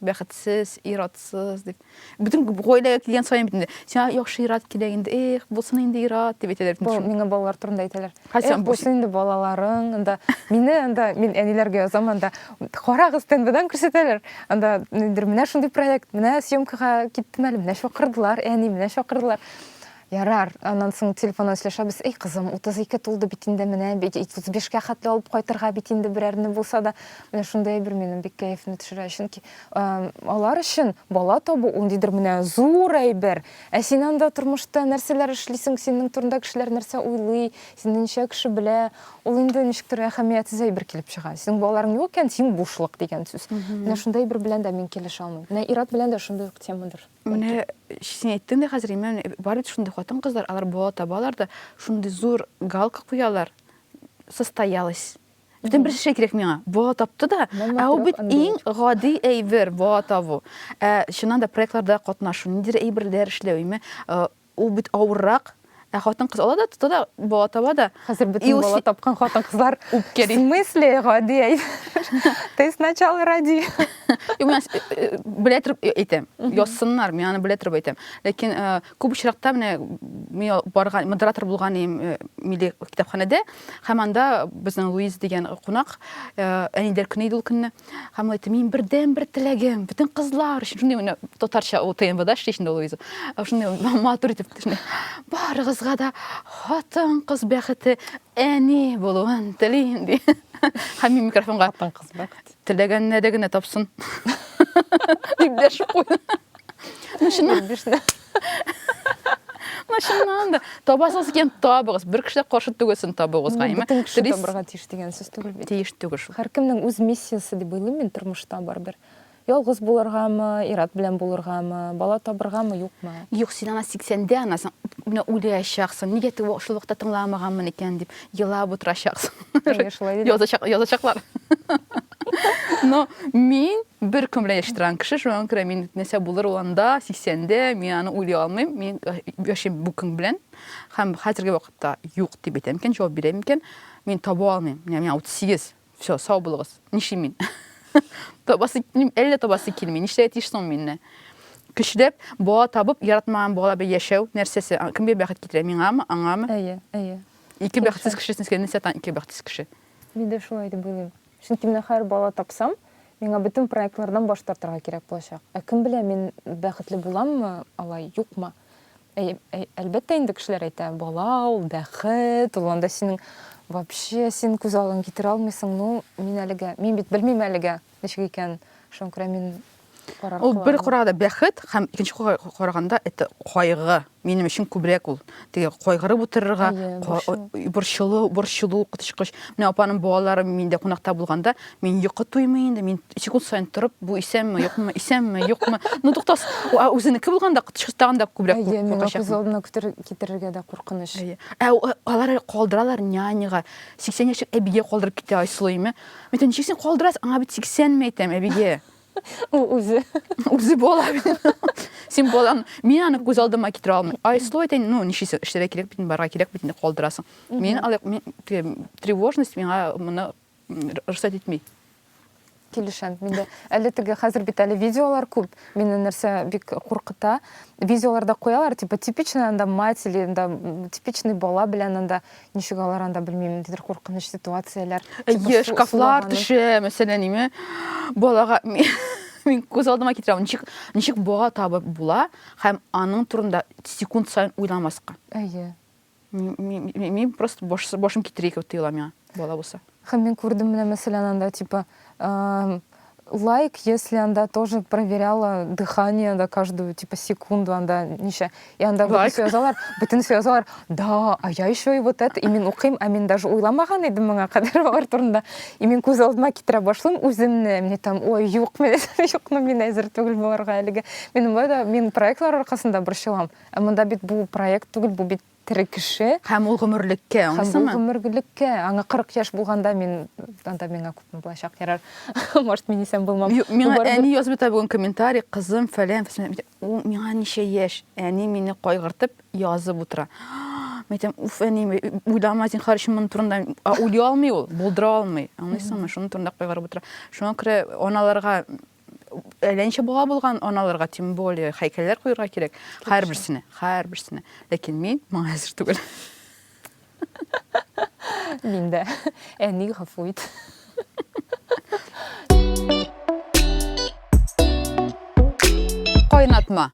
бәхетсез, иратсыз дип. Бүтән гаиләгә килгән саен бит инде. Сиңа яхшы ират кирәк инде, булсын инде ират дип әйтәләр. Миңа балалар турында әйтәләр. Булсын инде балаларың, анда мин әниләргә язам, анда карагыз тәнбәдән күрсәтәләр. Анда менә шундый проект, менә съемкага киттем әле, менә чакырдылар, әни менә чакырдылар. Ярар, аннан соң телефоннан сөйләшәбез. Эй, кызым, 32 тулды бит инде, менә 35-кә хәтле алып кайтырга бит инде берәрне булса да, менә шундай бер минем бик кайфны төшерә. Чөнки алар өчен бала табу ундидер менә зур әйбер. Ә син анда тормышта нәрсәләр эшлисең, синең турында кешеләр нәрсә уйлый, син ничә кеше белә, ул инде ничектер әһәмиятсез әйбер килеп чыга. Синең балаларың юк икән, син бушлык дигән сүз. Менә шундай бер белән дә мин килешә алмыйм. Менә ират белән дә шундай ук темадыр. Менә син әйттең дә хәзер, мен бар бит шундай хатын-кызлар, алар бала табалар да, шундай зур галка куялар. Состоялась. Бүтән бер шей кирәк миңа. Бала тапты да, ә ул бит иң гади әйбер бала табу. Шуннан да проектларда катнашу, ниндидер әйберләр эшләүме, ул бит авыррак. Хатын-кыз ала да, тота да, бала таба да. Хәзер бөтен бала тапкан хатын-кызлар в смысле гади? Ты сначала ради. Мен белә торып әйтәм. Язсыннар, мен аны белә торып әйтәм. Ләкин күп очракта менә мин барган модератор булган милли китапханәдә, һәм анда безнең Луиз дигән кунак, әниләр көне иде ул көнне. Һәм әйтте, мин бердән-бер теләгем, бөтен кызлар өчен шундый татарча ТМВда эшләшендә Луиза. Шундый матур итеп барыгызга да хатын-кыз бәхете әни булуын телим ди. Һәм мин микрофонга Хатын-кыз бәхете теләгәнне дә генә тапсын. Дип дәшеп куйды. Машиннан да табасыз икән табыгыз. Бер кеше каршы түгелсен табыгыз, кайма. Бөтен кеше табырга тиеш дигән сүз түгел бит. Тиеш түгел шул. Һәркемнең үз миссиясы дип уйлыйм мин тормышта барбер. Ялгыз булыргамы, ират белән булыргамы, бала табыргамы, юкмы? Юк, син ана 80дә анасың, менә уйлаячаксың. Нигә ты шул вакытта тыңламаганмын икән дип елап утырачаксың. Язачаклар. Но мин бер кем белән яшьтиргән кеше, шуңа күрә мин нәрсә булыр ул анда 80дә, мин аны уйлый алмыйм. Мин яшим бу көн белән һәм хәзерге вакытта юк дип әйтәм икән, җавап бирәм икән, мин таба алмыйм. Мин 38. Всё, сау булыгыз. Ниши мин. Табасы әллә табасы килми. Нишләп тишсең минне? Көчләп бала табып, яратмаган бала белән яшәү нәрсәсе кемгә бәхет китерә? Миңамы, аңамы? Әйе. Ике бәхетсез кеше сенсән нисәтан ике бәхетсез кеше. Мин дә шулай дип уйлыйм. Чөнки менә һәр бала тапсам, миңа бөтен проектлардан баш тартырга кирәк булачак. Ә кем белә, мин бәхетле буламмы, алай юкмы? Әлбәттә инде кешеләр әйтә, бала ул бәхет, ул анда синең вообще син күз алдын китерә алмыйсың. Ну, мин бит белмим әлегә, ничек икән. Шуңа күрә мин Ул бер караганда бәхет һәм икенче караганда это кайгы. Минем өчен күбрәк ул. Теге кайгырып утырырга, борчылу кытышкыч. Менә апаның балалары миндә кунакта булганда, мин йокы туймый инде, мин секунд сайын торып, бу исәнме, юкмы? Ну туктас, үзенеке булганда кытышкыстаганда күбрәк куркачак. Күз алдына китерергә дә куркыныч. Алар калдыралар няняга, 80 яшьлек әбигә калдырып китә Айсылыймы? Мен ничек син калдырасың? Аңа бит 80 әйтәм әбигә. Үзе бола бит. Син болан, мин аны күз алдыма китерә алмыйм. Айсылы әйтәм, ну ничек эшләргә кирәк бит, барга кирәк бит, калдырасың. Мин тревожность миңа моны рөхсәт итми. килешәм. Миндә әле теге хәзер бит әле видеолар күп. Мине нәрсә бик куркыта. Видеоларда куялар, типа типичный анда мать или анда типичный бала белән анда ничек алар анда белмим, нидер куркыныч ситуацияләр. Әйе, шкафлар төшә, мәсәлән, ниме балага мин күз алдыма китерәм, ничек бала табып була һәм аның турында секунд сайын уйламаска. Әйе. Мин просто башым китерик дип тыйла миңа бала булса. Һәм мин күрдем менә мәсәлән анда типа лайк, если анда тоже проверяла дыхание да каждую типа секунду анда ничә. И анда бөтен сөязалар, да, а я еще и вот это, и мин укыйм, а мин даже уйламаган идем моңа кадәр алар турында. И мин күз алдыма китерә башлыйм үземне, мне там, ой, юк, мин әзер түгел буларга әлегә. Мин проектлар аркасында борчылам. Ә монда бит бу проект түгел, бу бит тере кеше. Һәм ул гомерлеккә, Һәм гомерлеккә. Аңа 40 яшь булганда мин анда миңа күпме булачак ярар. Может, мин исән булмам. Миңа әни язып та бүген комментарий, кызым фәлән, ул миңа ничә яшь, әни мине кайгыртып язып утыра. Мәйтәм, уф, әни, уйлама син харышымның турында, уйлый алмый ул, булдыра алмый. Аңлыйсыңмы? Шуның турында кайгырып утыра. Шуңа күрә аналарга Әйләнче бала булган аналарга тем более һәйкәлләр куярга кирәк. Һәрберсенә. Ләкин мин моңа әзер түгел. Мин дә. Әни гафу ит. Кайнатма.